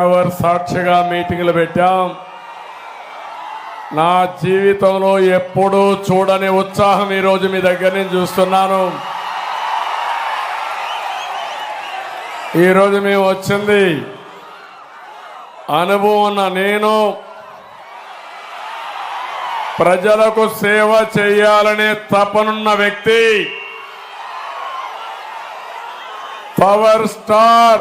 సాక్షిగా మీటింగ్లు పెట్టాం. నా జీవితంలో ఎప్పుడూ చూడని ఉత్సాహం ఈరోజు మీ దగ్గర నుంచి చూస్తున్నాను. ఈరోజు మేము వచ్చింది అనుభవం ఉన్న నేను ప్రజలకు సేవ చేయాలనే తపనున్న వ్యక్తి, పవర్ స్టార్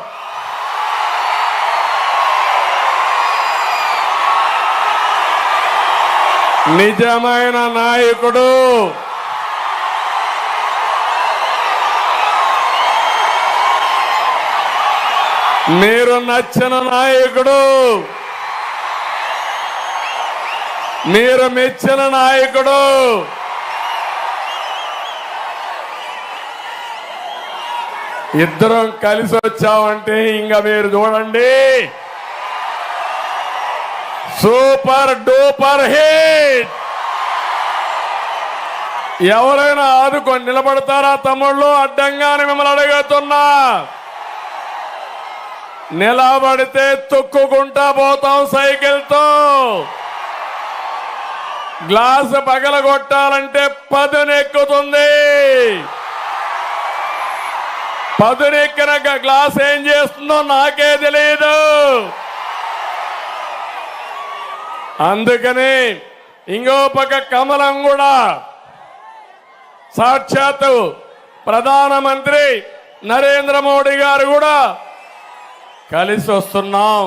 నిజమైన నాయకుడు, మీరు నచ్చిన నాయకుడు, మీరు మెచ్చిన నాయకుడు. ఇద్దరం కలిసి వచ్చామంటే ఇంకా మీరు చూడండి, సూపర్ డూపర్ హిట్. ఎవరైనా ఆదుకొని నిలబడతారా తమ్ముళ్ళు? అడ్డంగానే మిమ్మల్ని అడుగుతున్నా. నిలబడితే తొక్కుకుంటా పోతాం సైకిల్తో. గ్లాసు పగలగొట్టాలంటే పదునెక్కుతుంది. పదునెక్కిన గ్లాస్ ఏం చేస్తుందో నాకే తెలియదు. అందుకని ఇంకో పక్క కమలం కూడా సాక్షాత్తు ప్రధానమంత్రి నరేంద్ర మోడీ గారు కూడా కలిసి వస్తున్నాం.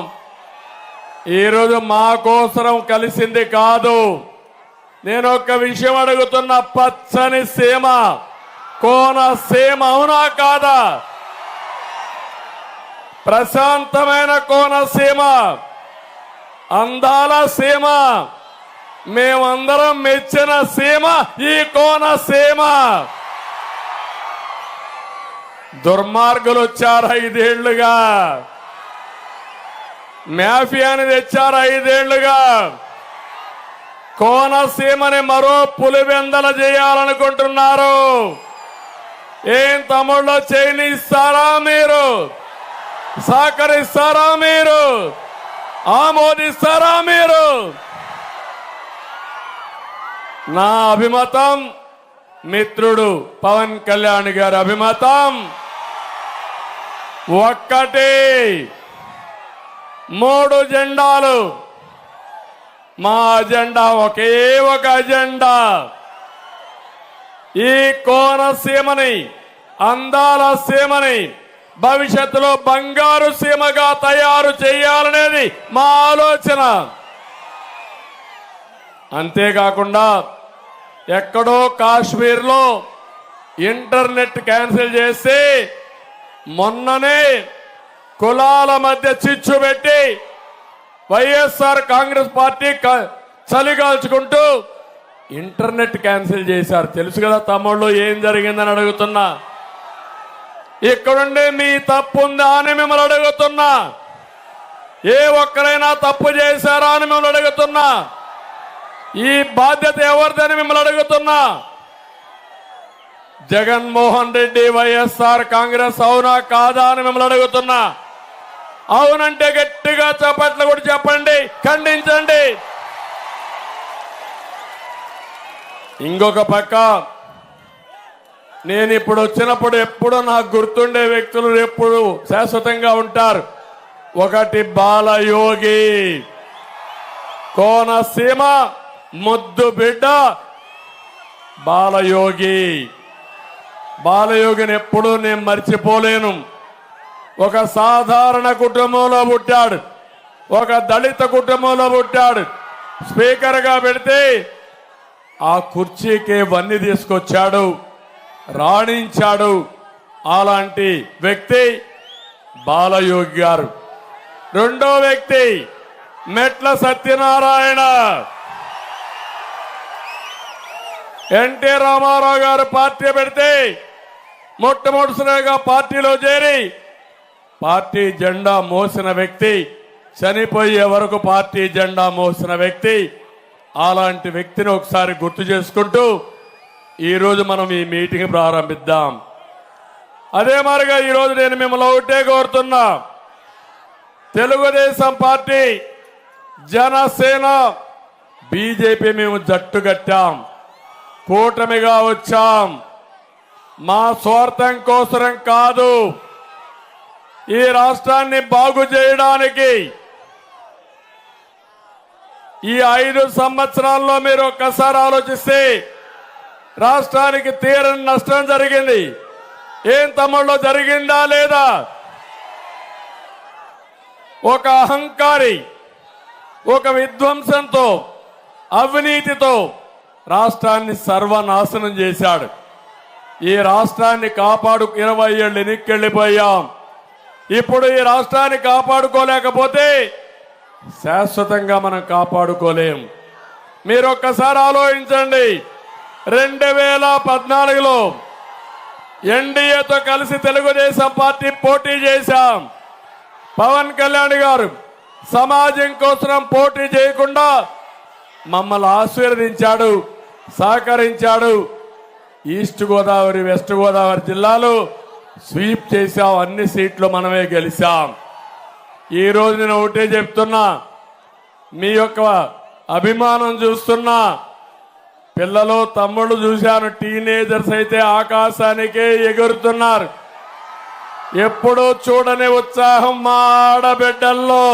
ఈరోజు మా కోసరం కలిసింది కాదు. నేను ఒక విషయం అడుగుతున్నా, పచ్చని సీమ, కోనసీమ అవునా కాదా? ప్రశాంతమైన కోనసీమ, అందాల సీమ, మేమందరం మెచ్చిన సీమ ఈ కోనసీమ. దుర్మార్గులు వచ్చారు 5 ఏళ్లుగా, మాఫియాని తెచ్చారు 5 ఏళ్లుగా. కోనసీమని మరో పులివెందల చేయాలనుకుంటున్నారు. ఏం తమ్ముళ్ళు, చేయనిస్తారా మీరు? సహకరిస్తారా మీరు? ఆమోదిస్తారా మీరు? నా అభిమతం, మిత్రుడు పవన్ కళ్యాణ్ గారి అభిమతం ఒక్కటి, 3 జెండాలు. మా అజెండా ఒకే ఒక అజెండా, ఈ కోనసీమని, అందాల సీమని భవిష్యత్తులో బంగారు సీమగా తయారు చేయాలనేది మా ఆలోచన. అంతేకాకుండా ఎక్కడో కాశ్మీర్లో ఇంటర్నెట్ క్యాన్సిల్ చేసి మొన్ననే కులాల మధ్య చిచ్చు పెట్టి వైఎస్ఆర్ కాంగ్రెస్ పార్టీ చలిగాల్చుకుంటూ ఇంటర్నెట్ క్యాన్సిల్ చేశారు. తెలుసు కదా తమ్ముళ్ళు ఏం జరిగిందని అడుగుతున్నా. ఇక్కడుండే మీ తప్పు ఉందా అని మిమ్మల్ని అడుగుతున్నా. ఏ ఒక్కరైనా తప్పు చేశారా అని మిమ్మల్ని అడుగుతున్నా. ఈ బాధ్యత ఎవరిదని మిమ్మల్ని అడుగుతున్నా. జగన్మోహన్ రెడ్డి వైఎస్ఆర్ కాంగ్రెస్ అవునా కాదా అని మిమ్మల్ని అడుగుతున్నా. అవునంటే గట్టిగా చప్పట్లు కూడా చెప్పండి, ఖండించండి. ఇంకొక పక్క, నేను ఇప్పుడు వచ్చినప్పుడు ఎప్పుడు నాకు గుర్తుండే వ్యక్తులు ఎప్పుడు శాశ్వతంగా ఉంటారు. ఒకటి బాలయోగి, కోనసీమ ముద్దు బిడ్డ బాలయోగి. బాలయోగిని ఎప్పుడూ నేను మర్చిపోలేను. ఒక సాధారణ కుటుంబంలో పుట్టాడు, ఒక దళిత కుటుంబంలో పుట్టాడు. స్పీకర్గా పెడితే ఆ కుర్చీకి వన్నీ తీసుకొచ్చాడు, రాణించాడు. అలాంటి వ్యక్తి బాలయోగి గారు. రెండో వ్యక్తి మెట్ల సత్యనారాయణ. ఎన్టీ రామారావు గారు పార్టీ పెడితే మొట్టమొదటిసారిగా పార్టీలో చేరి పార్టీ జెండా మోసిన వ్యక్తి, చనిపోయే వరకు పార్టీ జెండా మోసిన వ్యక్తి. అలాంటి వ్యక్తిని ఒకసారి గుర్తు చేసుకుంటూ ఈరోజు మనం ఈ మీటింగ్ ప్రారంభిద్దాం. అదే మాదిరిగా ఈరోజు నేను మిమ్మల్ని ఒకటే కోరుతున్నా, తెలుగుదేశం పార్టీ, జనసేన, బీజేపీ మేము జట్టు కట్టాం, కూటమిగా వచ్చాం. మా స్వార్థం కోసరం కాదు, ఈ రాష్ట్రాన్ని బాగు చేయడానికి. ఈ 5 సంవత్సరాల్లో మీరు ఒక్కసారి ఆలోచిస్తే రాష్ట్రానికి తీరని నష్టం జరిగింది. ఏం తమ్ముళ్ళు, జరిగిందా లేదా? ఒక అహంకారి, ఒక విధ్వంసంతో, అవినీతితో రాష్ట్రాన్ని సర్వనాశనం చేశాడు. ఈ రాష్ట్రాన్ని 20 ఏళ్ళు వెనక్కెళ్ళిపోయాం. ఇప్పుడు ఈ రాష్ట్రాన్ని కాపాడుకోలేకపోతే శాశ్వతంగా మనం కాపాడుకోలేం. మీరు ఒక్కసారి ఆలోచించండి. 2014లో ఎన్డీఏతో కలిసి తెలుగుదేశం పార్టీ పోటీ చేశాం. పవన్ కళ్యాణ్ గారు సమాజం కోసం పోటీ చేయకుండా మమ్మల్ని ఆశీర్వదించాడు, సహకరించాడు. ఈస్ట్ గోదావరి, వెస్ట్ గోదావరి జిల్లాలో స్వీప్ చేశాం. అన్ని సీట్లు మనమే గెలిచాం. ఈ రోజు నేను ఒకటే చెప్తున్నా, మీ యొక్క అభిమానం చూస్తున్నా. పిల్లలు, తమ్ముళ్ళు చూశాను, టీనేజర్స్ అయితే ఆకాశానికే ఎగురుతున్నారు. ఎప్పుడూ చూడని ఉత్సాహం మా ఆడబిడ్డల్లో.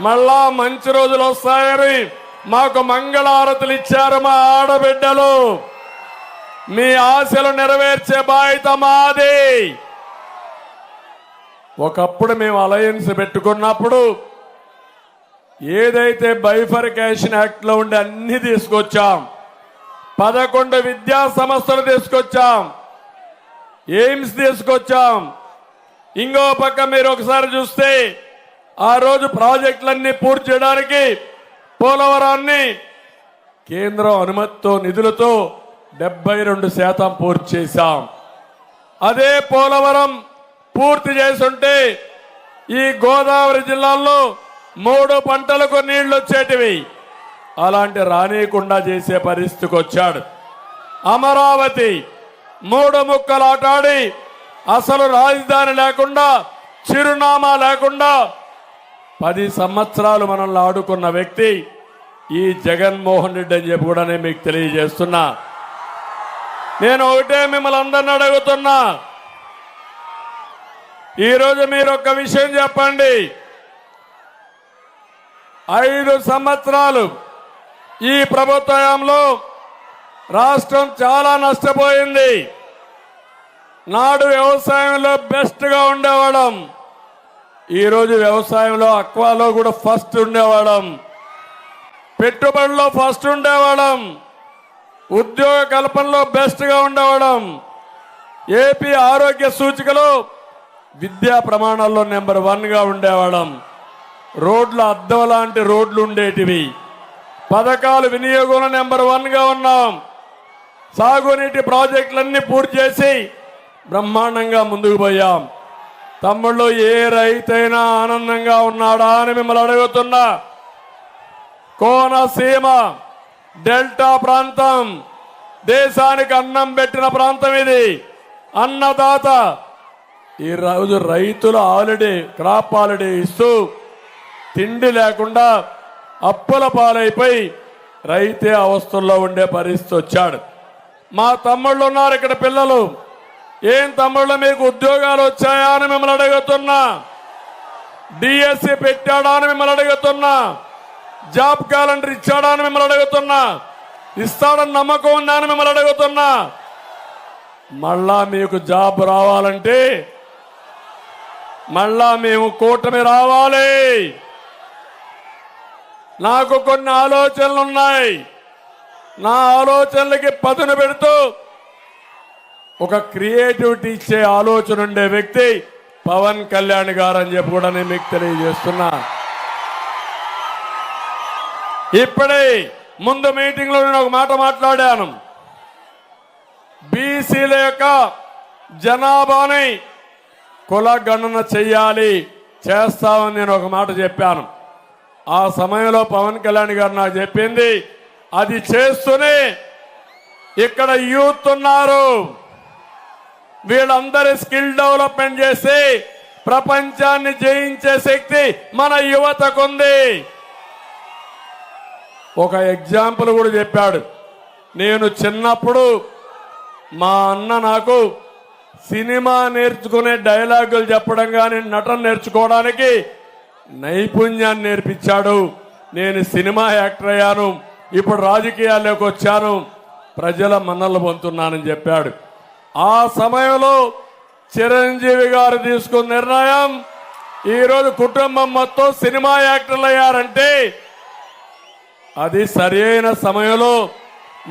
మళ్ళా మంచి రోజులు వస్తాయని మాకు మంగళారతులు ఇచ్చారు మా ఆడబిడ్డలు. మీ ఆశలు నెరవేర్చే బాధ్యత మాది. ఒకప్పుడు మేము అలయన్స్ పెట్టుకున్నప్పుడు ఏదైతే బైఫర్కేషన్ యాక్ట్ లో ఉండే అన్ని తీసుకొచ్చాం. 11 విద్యా సంస్థలు తీసుకొచ్చాం, ఎయిమ్స్ తీసుకొచ్చాం. ఇంకో పక్క మీరు ఒకసారి చూస్తే ఆ రోజు ప్రాజెక్టులన్నీ పూర్తి చేయడానికి పోలవరాన్ని కేంద్రం అనుమతితో, నిధులతో 72% పూర్తి చేశాం. అదే పోలవరం పూర్తి చేసుంటే ఈ గోదావరి జిల్లాల్లో 3 పంటలకు నీళ్లు వచ్చేటివి. అలాంటి రానియకుండా చేసే పరిస్థితికి వచ్చాడు. అమరావతి 3 ముక్కలు ఆటాడి అసలు రాజధాని లేకుండా, చిరునామా లేకుండా 10 సంవత్సరాలు మనల్ని ఆడుకున్న వ్యక్తి ఈ జగన్మోహన్ రెడ్డి అని చెప్పి కూడా నేను మీకు తెలియజేస్తున్నా. నేను ఒకటే మిమ్మల్ని అందరిని అడుగుతున్నా, ఈరోజు మీరు ఒక్క విషయం చెప్పండి. 5 సంవత్సరాలు ఈ ప్రభుత్వంలో రాష్ట్రం చాలా నష్టపోయింది. నాడు వ్యవసాయంలో బెస్ట్ గా ఉండేవాళ్ళం. ఈరోజు వ్యవసాయంలో అక్వాలో కూడా ఫస్ట్ ఉండేవాళ్ళం, పెట్టుబడుల్లో ఫస్ట్ ఉండేవాళ్ళం, ఉద్యోగ కల్పనలో బెస్ట్ గా ఉండేవాళ్ళం. ఏపీ ఆరోగ్య సూచికలో విద్యా ప్రమాణాల్లో నెంబర్ 1 గా ఉండేవాళ్ళం. రోడ్లు అద్దం లాంటి రోడ్లు ఉండేటివి. పథకాలు వినియోగంలో నెంబర్ 1 గా ఉన్నాం. సాగునీటి ప్రాజెక్టులన్నీ పూర్తి చేసి బ్రహ్మాండంగా ముందుకు పోయాం. తమ్ముళ్ళు, ఏ రైతైనా ఆనందంగా ఉన్నాడా అని మిమ్మల్ని అడుగుతున్నా. కోనసీమ డెల్టా ప్రాంతం దేశానికి అన్నం పెట్టిన ప్రాంతం ఇది. అన్నదాత. ఈ రోజు రైతులు ఆల్రెడీ క్రాప్ హాలిడే ఇస్తూ తిండి లేకుండా అప్పుల పాలైపోయి రైతే అవస్థల్లో ఉండే పరిస్థితి వచ్చాడు. మా తమ్ముళ్ళు ఉన్నారు ఇక్కడ, పిల్లలు. ఏం తమ్ముళ్ళు, మీకు ఉద్యోగాలు వచ్చాయా అని మిమ్మల్ని అడుగుతున్నా. డిఎస్సి పెట్టాడా అని మిమ్మల్ని అడుగుతున్నా. జాబ్ క్యాలెండర్ ఇచ్చాడా అని మిమ్మల్ని అడుగుతున్నా. ఇస్తాడని నమ్మకం ఉందా అని మిమ్మల్ని అడుగుతున్నా. మళ్ళా మీకు జాబ్ రావాలంటే మళ్ళా మేము కూటమి రావాలి. నాకు కొన్ని ఆలోచనలు ఉన్నాయి. నా ఆలోచనలకి పదును పెడుతూ ఒక క్రియేటివిటీ ఇచ్చే ఆలోచన ఉండే వ్యక్తి పవన్ కళ్యాణ్ గారు అని చెప్పి కూడా నేను మీకు తెలియజేస్తున్నా. ఇప్పుడే ముందు మీటింగ్ లో నేను ఒక మాట మాట్లాడాను. బీసీల యొక్క జనాభాని కుల గణన చెయ్యాలి, చేస్తామని నేను ఒక మాట చెప్పాను. ఆ సమయంలో పవన్ కళ్యాణ్ గారు నాకు చెప్పింది, అది చేస్తూనే ఇక్కడ యూత్ ఉన్నారు, వీళ్ళందరి స్కిల్ డెవలప్మెంట్ చేసి ప్రపంచాన్ని జయించే శక్తి మన యువతకుంది. ఒక ఎగ్జాంపుల్ కూడా చెప్పాడు. నేను చిన్నప్పుడు మా అన్న నాకు సినిమా నేర్చుకునే డైలాగులు చెప్పడం కానీ నటన నేర్చుకోవడానికి నైపుణ్యాన్ని నేర్పించాడు. నేను సినిమా యాక్టర్ అయ్యాను, ఇప్పుడు రాజకీయాల్లోకి వచ్చాను, ప్రజల మన్నలు పొందుతున్నానని చెప్పాడు. ఆ సమయంలో చిరంజీవి గారు తీసుకున్న నిర్ణయం ఈరోజు కుటుంబం మొత్తం సినిమా యాక్టర్లు అయ్యారంటే అది సరైన సమయంలో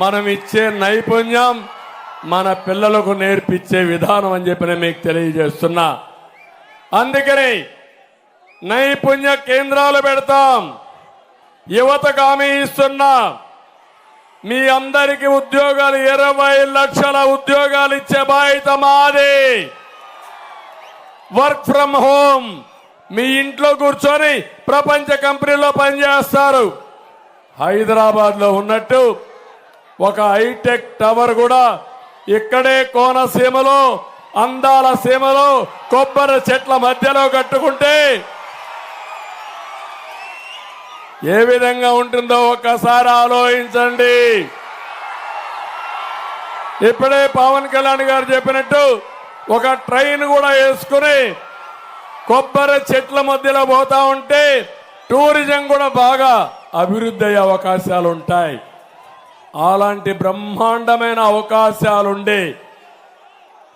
మనం ఇచ్చే నైపుణ్యం మన పిల్లలకు నేర్పించే విధానం అని చెప్పి నేను మీకు తెలియజేస్తున్నా. అందుకని నైపుణ్య కేంద్రాలు పెడతాం. యువతకు హామీ ఇస్తున్నా, మీ అందరికీ ఉద్యోగాలు 20 లక్షల ఉద్యోగాలు ఇచ్చే బాధ్యత మాది. వర్క్ ఫ్రమ్ హోమ్, మీ ఇంట్లో కూర్చొని ప్రపంచ కంపెనీలో పనిచేస్తారు. హైదరాబాద్ లో ఉన్నట్టు ఒక హైటెక్ టవర్ కూడా ఇక్కడే కోనసీమలో, అందాల సీమలో కొబ్బరి చెట్ల మధ్యలో కట్టుకుంటే ఏ విధంగా ఉంటుందో ఒక్కసారి ఆలోచించండి. ఇప్పుడే పవన్ కళ్యాణ్ గారు చెప్పినట్టు ఒక ట్రైన్ కూడా వేసుకుని కొబ్బరి చెట్ల మధ్యలో పోతా ఉంటే టూరిజం కూడా బాగా అభివృద్ధి అయ్యే అవకాశాలు ఉంటాయి. అలాంటి బ్రహ్మాండమైన అవకాశాలుండే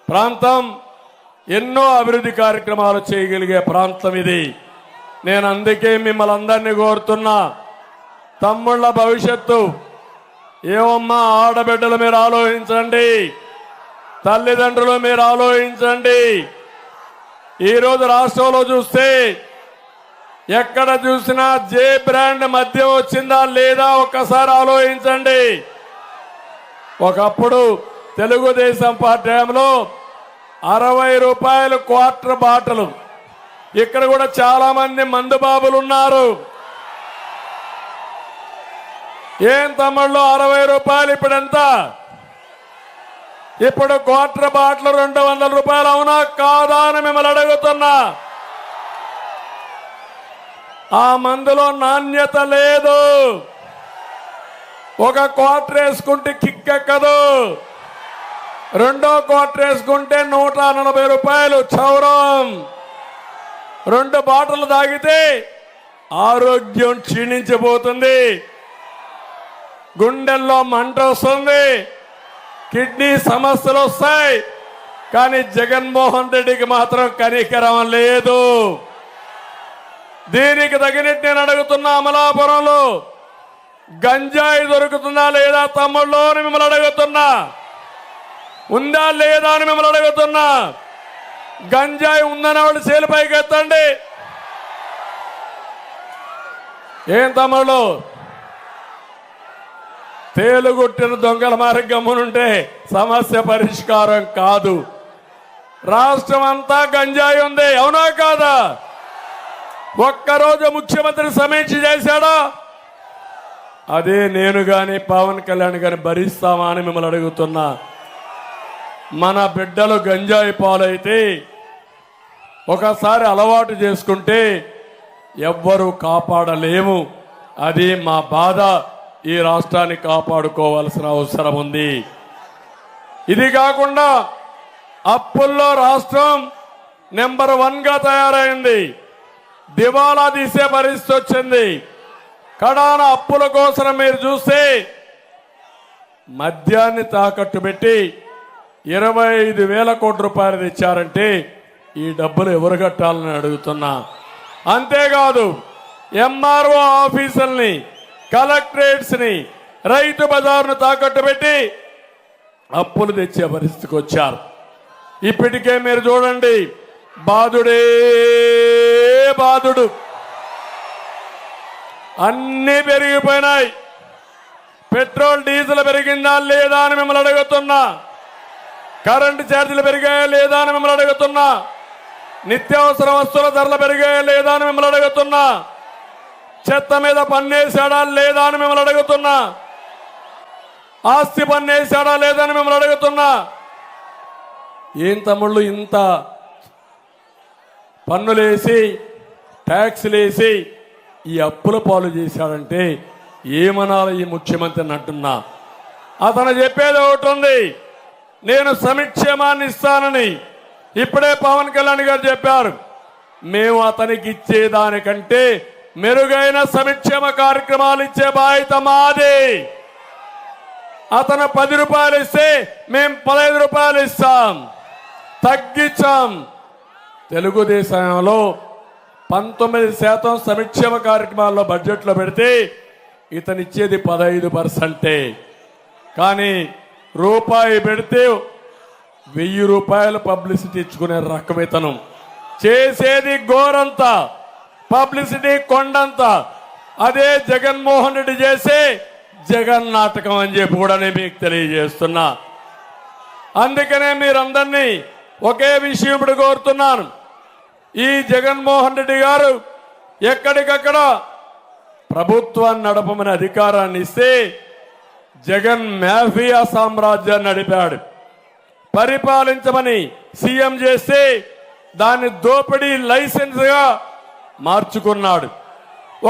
ప్రాంతం, ఎన్నో అభివృద్ధి కార్యక్రమాలు చేయగలిగే ప్రాంతం ఇది. నేను అందుకే మిమ్మల్ని అందరినీ కోరుతున్నా, తమ్ముళ్ళ భవిష్యత్తు ఏమమ్మా, ఆడబిడ్డలు మీరు ఆలోచించండి, తల్లిదండ్రులు మీరు ఆలోచించండి. ఈరోజు రాష్ట్రంలో చూస్తే ఎక్కడ చూసినా జే బ్రాండ్ మద్యం వచ్చిందా లేదా ఒక్కసారి ఆలోచించండి. ఒకప్పుడు తెలుగుదేశం పార్టీ టైంలో 60 రూపాయలు క్వార్టర్ బాటలు. ఇక్కడ కూడా చాలా మంది మందు బాబులు ఉన్నారు. ఏం తమ్ముళ్ళు 60 రూపాయలు ఇప్పుడు ఎంత? ఇప్పుడు క్వార్టర్ బాటలు 200 రూపాయలు. అవునా కాదా అని మిమ్మల్ని అడుగుతున్నా. ఆ మందులో నాణ్యత లేదు. ఒక క్వార్టర్ వేసుకుంటే కిక్ ఎక్కదు, రెండో క్వార్టర్ వేసుకుంటే 140 రూపాయలు చౌరం. 2 బాటలు తాగితే ఆరోగ్యం క్షీణించిపోతుంది, గుండెల్లో మంట వస్తుంది, కిడ్నీ సమస్యలు వస్తాయి. కానీ జగన్మోహన్ రెడ్డికి మాత్రం కనికరం లేదు. దీనికి తగినట్టు నేను అడుగుతున్నా, అమలాపురంలో గంజాయి దొరుకుతుందా లేదా తమ్ముళ్ళు అని మిమ్మల్ని అడుగుతున్నా. ఉందా లేదా అని మిమ్మల్ని అడుగుతున్నా. గంజాయి ఉందని వాళ్ళు చేలిపైకి ఎత్తండి. ఏం తమ్ముళ్ళు, తేలుగుట్టిన దొంగల మార్గమునుంటే సమస్య పరిష్కారం కాదు. రాష్ట్రం అంతా గంజాయి ఉంది, అవునా కాదా? ఒక్కరోజు ముఖ్యమంత్రి సమీక్ష చేశాడా? అదే నేను గాని పవన్ కళ్యాణ్ గాని భరిస్తామా అని మిమ్మల్ని అడుగుతున్నా. మన బిడ్డలు గంజాయి పాలైతే ఒకసారి అలవాటు చేసుకుంటే ఎవ్వరూ కాపాడలేము. అది మా బాధ. ఈ రాష్ట్రాన్ని కాపాడుకోవాల్సిన అవసరం ఉంది. ఇది కాకుండా అప్పుల్లో రాష్ట్రం నెంబర్ 1 గా తయారైంది. దివాలా తీసే పరిస్థితి వచ్చింది. కడాన అప్పుల కోసం మీరు చూస్తే మద్యాన్ని తాకట్టు పెట్టి 25,000 కోట్ల రూపాయలు తెచ్చారంటే ఈ డబ్బులు ఎవరు కట్టాలని అడుగుతున్నా. అంతేకాదు ఎంఆర్ఓ ఆఫీసుల్ని, కలెక్టరేట్స్ ని, రైతు బజార్ను తాకట్టు పెట్టి అప్పులు తెచ్చే పరిస్థితికి వచ్చారు. ఇప్పటికే మీరు చూడండి, బాధుడే బాధుడు, అన్నీ పెరిగిపోయినాయి. పెట్రోల్ డీజిల్ పెరిగిందా లేదా అని మిమ్మల్ని అడుగుతున్నా. కరెంటు ఛార్జీలు పెరిగాయా లేదా అని మిమ్మల్ని అడుగుతున్నా. నిత్యావసర వస్తువుల ధరలు పెరిగాయా లేదా అని మిమ్మల్ని అడుగుతున్నా. చెత్త మీద పన్నేసాడా లేదా అని మిమ్మల్ని అడుగుతున్నా. ఆస్తి పన్నేసాడా లేదా అని మిమ్మల్ని అడుగుతున్నా. ఏం తమ్ముళ్ళు ఇంత పన్నులేసి ట్యాక్సులేసి ఈ అప్పుల పాలు చేశాడంటే ఏమనాలి ఈ ముఖ్యమంత్రిని అంటున్నా. అతను చెప్పేది ఒకటి ఉంది, నేను సంక్షేమాన్ని ఇస్తానని. ఇప్పుడే పవన్ కళ్యాణ్ గారు చెప్పారు, మేము అతనికి ఇచ్చేదానికంటే మెరుగైన సంక్షేమ కార్యక్రమాలు ఇచ్చే బాధ్యత మాది. అతను 10 రూపాయలు ఇస్తే మేము 15 రూపాయలు ఇస్తాం, తగ్గించాం. తెలుగుదేశంలో 19% సంక్షేమ కార్యక్రమాల్లో బడ్జెట్లో పెడితే ఇతను ఇచ్చేది 15%. కానీ రూపాయి పెడితే 1000 రూపాయలు పబ్లిసిటీ ఇచ్చుకునే రకం ఇతను. చేసేది గోరంతా, పబ్లిసిటీ కొండంత. అదే జగన్మోహన్ రెడ్డి చేసే జగన్ నాటకం అని చెప్పి కూడా నేను మీకు తెలియజేస్తున్నా. అందుకనే మీరందరినీ ఒకే విషయం ఇప్పుడు కోరుతున్నాను. ఈ జగన్మోహన్ రెడ్డి గారు ఎక్కడికక్కడ ప్రభుత్వాన్ని నడపమని అధికారాన్ని ఇస్తే జగన్ మాఫియా సామ్రాజ్యాన్ని నడిపాడు. పరిపాలించమని సీఎం చేస్తే దాన్ని దోపిడీ లైసెన్స్ గా మార్చుకున్నాడు.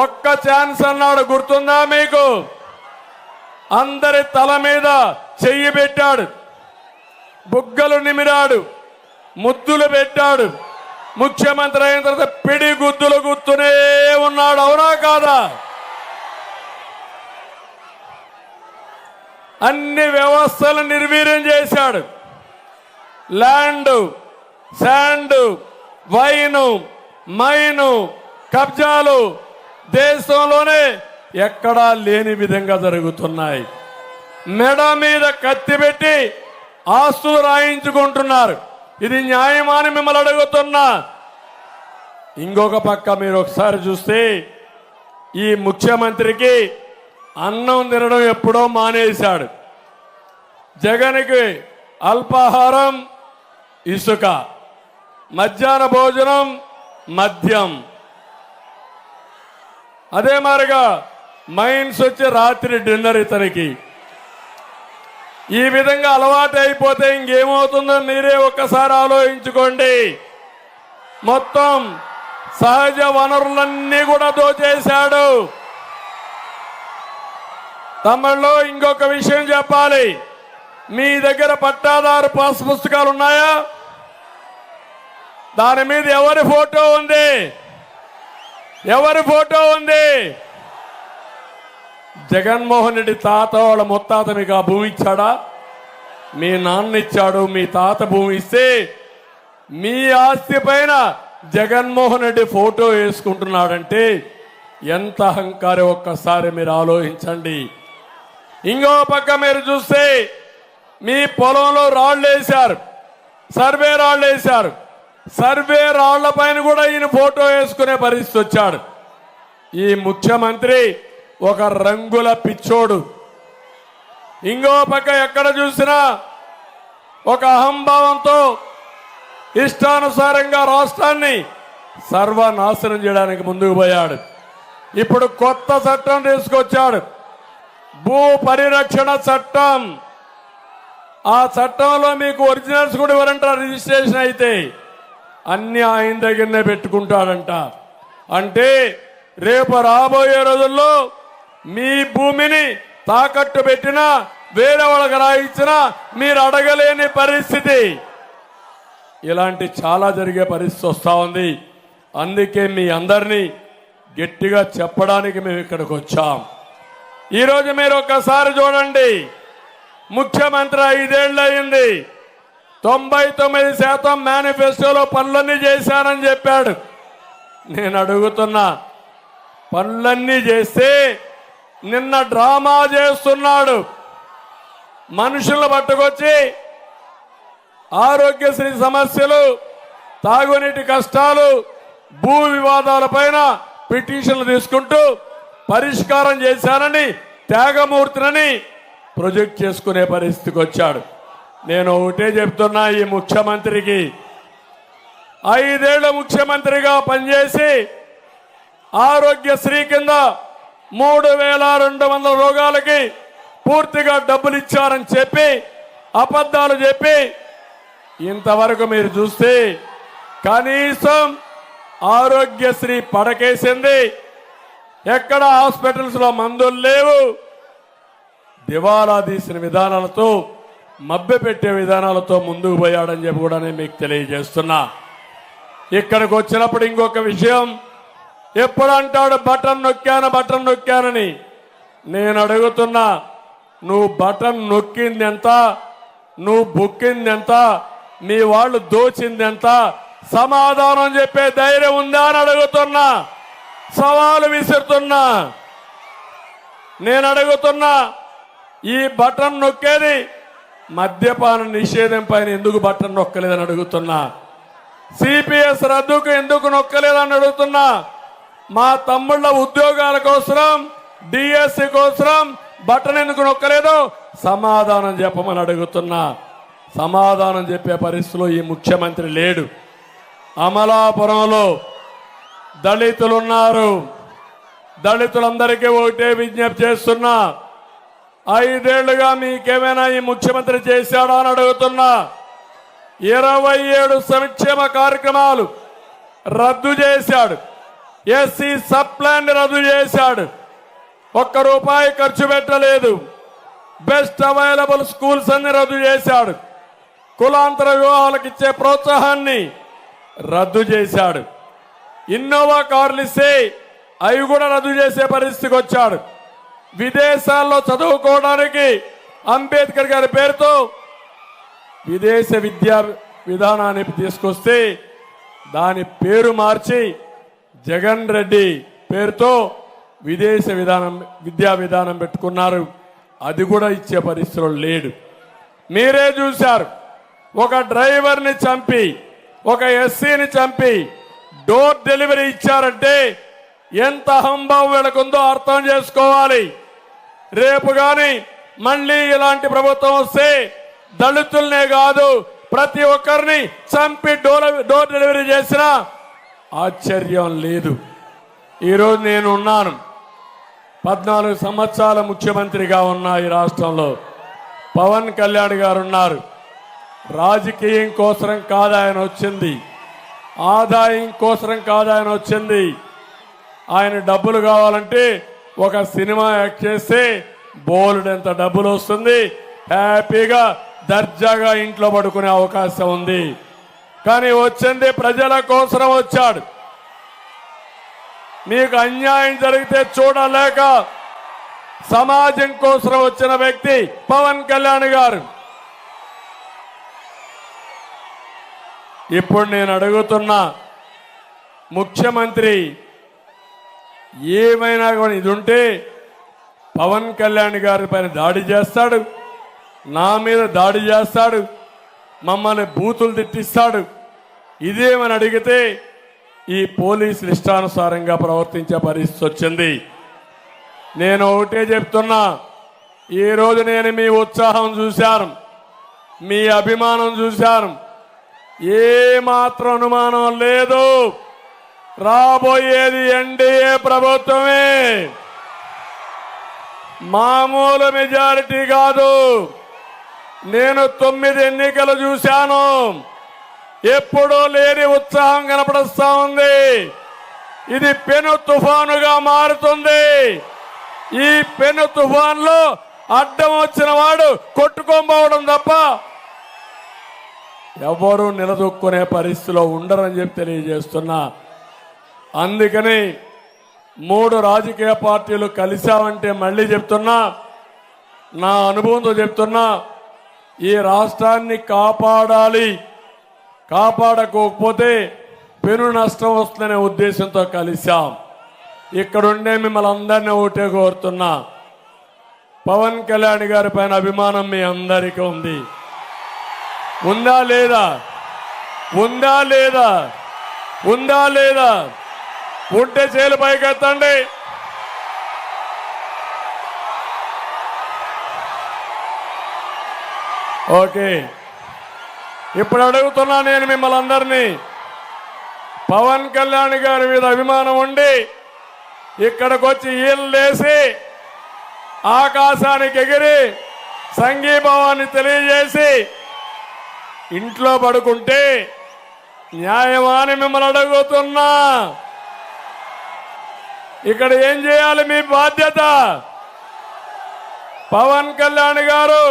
ఒక్క ఛాన్స్ అన్నాడు, గుర్తుందా మీకు? అందరి తల మీద చెయ్యి పెట్టాడు, బుగ్గలు నిమిరాడు, ముద్దులు పెట్టాడు. ముఖ్యమంత్రి అయిన తర్వాత పిడి గుద్దులు గుర్తునే ఉన్నాడు. అవునా కాదా? అన్ని వ్యవస్థలు నిర్వీర్యం చేశాడు. ల్యాండ్, శాండ్, వైను, మైను, కబ్జాలు దేశంలోనే ఎక్కడా లేని విధంగా జరుగుతున్నాయి. మెడ మీద కత్తి పెట్టి ఆస్తులు రాయించుకుంటున్నారు. ఇది న్యాయమాని మిమ్మల్ని అడుగుతున్నా. ఇంకొక పక్క మీరు ఒకసారి చూస్తే ఈ ముఖ్యమంత్రికి అన్నం తినడం ఎప్పుడో మానేశాడు. జగన్కి అల్పాహారం ఇసుక, మధ్యాహ్న భోజనం మద్యం, అదే మారిగా మైన్స్ వచ్చి రాత్రి డిన్నర్ ఇతనికి. ఈ విధంగా అలవాటు అయిపోతే ఇంకేమవుతుందో మీరే ఒక్కసారి ఆలోచించుకోండి. మొత్తం సహజ వనరులన్నీ కూడా దోచేశాడు. తమిళలో ఇంకొక విషయం చెప్పాలి. మీ దగ్గర పట్టాదారు పాస్ పుస్తకాలు ఉన్నాయా? దాని మీద ఎవరి ఫోటో ఉంది? ఎవరి ఫోటో ఉంది? జగన్మోహన్ రెడ్డి తాత వాళ్ళ ముత్తాత మీకు ఆ భూమి ఇచ్చాడా? మీ నాన్న ఇచ్చాడు. మీ తాత భూమి ఇస్తే మీ ఆస్తి పైన జగన్మోహన్ రెడ్డి ఫోటో వేసుకుంటున్నాడంటే ఎంత అహంకారం ఒక్కసారి మీరు ఆలోచించండి. ఇంకో పక్క మీరు చూస్తే మీ పొలంలో రాళ్లు వేశారు, సర్వే రాళ్లు వేశారు. సర్వే రాళ్ల పైన కూడా ఈయన ఫోటో వేసుకునే పరిస్థితి వచ్చాడు. ఈ ముఖ్యమంత్రి ఒక రంగుల పిచ్చోడు. ఇంకో పక్క ఎక్కడ చూసినా ఒక అహంభావంతో ఇష్టానుసారంగా రాష్ట్రాన్ని సర్వనాశనం చేయడానికి ముందుకు పోయాడు. ఇప్పుడు కొత్త చట్టం తీసుకొచ్చాడు, భూ పరిరక్షణ చట్టం. ఆ చట్టంలో మీకు ఒరిజినల్స్ కూడా ఇవ్వరంటారు. రిజిస్ట్రేషన్ అయితే అన్ని ఆయన దగ్గరనే పెట్టుకుంటాడంట. అంటే రేపు రాబోయే రోజుల్లో మీ భూమిని తాకట్టు పెట్టినా వేరే వాళ్ళకి రాయించినా మీరు అడగలేని పరిస్థితి. ఇలాంటి చాలా జరిగే పరిస్థితి వస్తా ఉంది. అందుకే మీ అందరినీ గట్టిగా చెప్పడానికి మేము ఇక్కడికి వచ్చాం. ఈరోజు మీరు ఒక్కసారి చూడండి, ముఖ్యమంత్రి 5 ఏళ్ళు అయింది. 99% మేనిఫెస్టోలో పనులన్నీ చేశానని చెప్పాడు. నేను అడుగుతున్నా, పనులన్నీ చేస్తే నిన్న డ్రామా చేస్తున్నాడు. మనుషులను పట్టుకొచ్చి ఆరోగ్యశ్రీ సమస్యలు, తాగునీటి కష్టాలు, భూ వివాదాల పైన పిటిషన్లు తీసుకుంటూ పరిష్కారం చేశానని త్యాగమూర్తిని ప్రొజెక్ట్ చేసుకునే పరిస్థితికి వచ్చాడు. నేను ఒకటే చెప్తున్నా, ఈ ముఖ్యమంత్రికి 5 ఏళ్ల ముఖ్యమంత్రిగా పనిచేసి ఆరోగ్యశ్రీ కింద 3200 రోగాలకి పూర్తిగా డబ్బులు ఇచ్చారని చెప్పి అబద్ధాలు చెప్పి ఇంతవరకు మీరు చూస్తే కనీసం ఆరోగ్యశ్రీ పడకేసింది. ఎక్కడ హాస్పిటల్స్ లో మందులు లేవు. దివాలా తీసిన విధానాలతో మభ్యపెట్టే విధానాలతో ముందుకు పోయాడని చెప్పి కూడా నేను మీకు తెలియజేస్తున్నా. ఇక్కడికి వచ్చినప్పుడు ఇంకొక విషయం, ఎప్పుడు అంటాడు బటన్ నొక్కానని. నేను అడుగుతున్నా, నువ్వు బటన్ నొక్కింది ఎంత, నువ్వు బుక్కింది ఎంత, మీ వాళ్ళు దోచింది ఎంత, సమాధానం చెప్పే ధైర్యం ఉందా అని అడుగుతున్నా. సవాలు విసురుతున్నా. నేను అడుగుతున్నా, ఈ బటన్ నొక్కేది మద్యపాన నిషేధం పైన ఎందుకు బటన్ నొక్కలేదని అడుగుతున్నా. సిపిఎస్ రద్దుకు ఎందుకు నొక్కలేదని అడుగుతున్నా. మా తమ్ముళ్ళ ఉద్యోగాల కోసం, డిఎస్సి కోసం బటన్ ఎందుకు నొక్కలేదో సమాధానం చెప్పమని అడుగుతున్నా. సమాధానం చెప్పే పరిస్థితిలో ఈ ముఖ్యమంత్రి లేడు. అమలాపురంలో దళితులున్నారు. దళితులందరికీ ఒకటే విజ్ఞప్తి చేస్తున్నా, 5 ఏళ్లుగా మీకేమైనా ఈ ముఖ్యమంత్రి చేశాడా అని అడుగుతున్నా. 27 సంక్షేమ కార్యక్రమాలు రద్దు చేశాడు. ఎస్సీ సబ్ ప్లాన్ రద్దు చేశాడు. ₹1 ఖర్చు పెట్టలేదు. బెస్ట్ అవైలబుల్ స్కూల్స్ అన్ని రద్దు చేశాడు. కులాంతర వివాహాలకు ఇచ్చే ప్రోత్సాహాన్ని రద్దు చేశాడు. ఇన్నోవా కార్లు ఇస్తే అవి కూడా రద్దు చేసే పరిస్థితికి వచ్చాడు. విదేశాల్లో చదువుకోవడానికి అంబేద్కర్ గారి పేరుతో విదేశ విద్యా విధానాన్ని తీసుకొస్తే దాని పేరు మార్చి జగన్ రెడ్డి పేరుతో విదేశ విద్యా విధానం పెట్టుకున్నారు. అది కూడా ఇచ్చే పరిస్థితిలో లేడు. మీరే చూశారు, ఒక డ్రైవర్ని చంపి, ఒక ఎస్సీని చంపి డోర్ డెలివరీ ఇచ్చారంటే ఎంత అహంభావం వీళ్ళకుందో అర్థం చేసుకోవాలి. రేపు గాని మళ్ళీ ఇలాంటి ప్రభుత్వం వస్తే దళితుల్నే కాదు ప్రతి ఒక్కరిని చంపి డోర్ డెలివరీ చేసినా ఆశ్చర్యం లేదు. ఈరోజు నేను ఉన్నాను, 14 సంవత్సరాల ముఖ్యమంత్రిగా ఉన్నా ఈ రాష్ట్రంలో. పవన్ కళ్యాణ్ గారు ఉన్నారు. రాజకీయం కోసం కాదు ఆయన వచ్చింది, ఆదాయం కోసం కాదు ఆయన వచ్చింది. ఆయన డబ్బులు కావాలంటే ఒక సినిమా యాక్ట్ చేస్తే బోలెడంత డబ్బులు వస్తుంది, హ్యాపీగా దర్జాగా ఇంట్లో పడుకునే అవకాశం ఉంది. కానీ వచ్చింది ప్రజల కోసం వచ్చాడు. మీకు అన్యాయం జరిగితే చూడలేక సమాజం కోసం వచ్చిన వ్యక్తి పవన్ కళ్యాణ్ గారు. ఇప్పుడు నేను అడుగుతున్నా, ముఖ్యమంత్రి ఏమైనా కూడా ఇది ఉంటే పవన్ కళ్యాణ్ గారి పైన దాడి చేస్తాడు, నా మీద దాడి చేస్తాడు, మమ్మల్ని బూతులు తిట్టిస్తాడు. ఇదేమని అడిగితే ఈ పోలీసులు ఇష్టానుసారంగా ప్రవర్తించే పరిస్థితి వచ్చింది. నేను ఒకటే చెప్తున్నా, ఈరోజు నేను మీ ఉత్సాహం చూశాను, మీ అభిమానం చూశాను. ఏమాత్రం అనుమానం లేదు, రాబోయేది ఎన్డీఏ ప్రభుత్వమే. మామూలు మెజారిటీ కాదు. నేను 9 ఎన్నికలు చూశాను, ఎప్పుడూ లేని ఉత్సాహం కనపడుస్తా ఉంది. ఇది పెను తుఫానుగా మారుతుంది. ఈ పెను తుఫాన్లో అడ్డం వచ్చిన వాడు కొట్టుకోబోవడం తప్ప ఎవరు నిలదొక్కునే పరిస్థితిలో ఉండరని చెప్పి తెలియజేస్తున్నా. అందుకని 3 రాజకీయ పార్టీలు కలిశామంటే మళ్ళీ చెప్తున్నా, నా అనుభవంతో చెప్తున్నా, ఈ రాష్ట్రాన్ని కాపాడాలి, కాపాడకపోతే పెను నష్టం వస్తుందనే ఉద్దేశంతో కలిశాం. ఇక్కడుండే మిమ్మల్ని అందరినీ ఒకటే కోరుతున్నా, పవన్ కళ్యాణ్ గారి పైన అభిమానం మీ అందరికీ ఉంది. ఉందా లేదా? ఉందా లేదా? ఉందా లేదా? ఉంటే చేలు పైకెత్తండి. ఓకే, ఇప్పుడు అడుగుతున్నా నేను మిమ్మల్ని అందరినీ, పవన్ కళ్యాణ్ గారి మీద అభిమానం ఉండి ఇక్కడికి వచ్చి ఈళ్ళేసి ఆకాశానికి ఎగిరి సంఘీభావాన్ని తెలియజేసి ఇంట్లో పడుకుంటే న్యాయమా అని మిమ్మల్ని అడుగుతున్నా. ఇక్కడ ఏం చేయాలి? మీ బాధ్యత. పవన్ కళ్యాణ్ గారు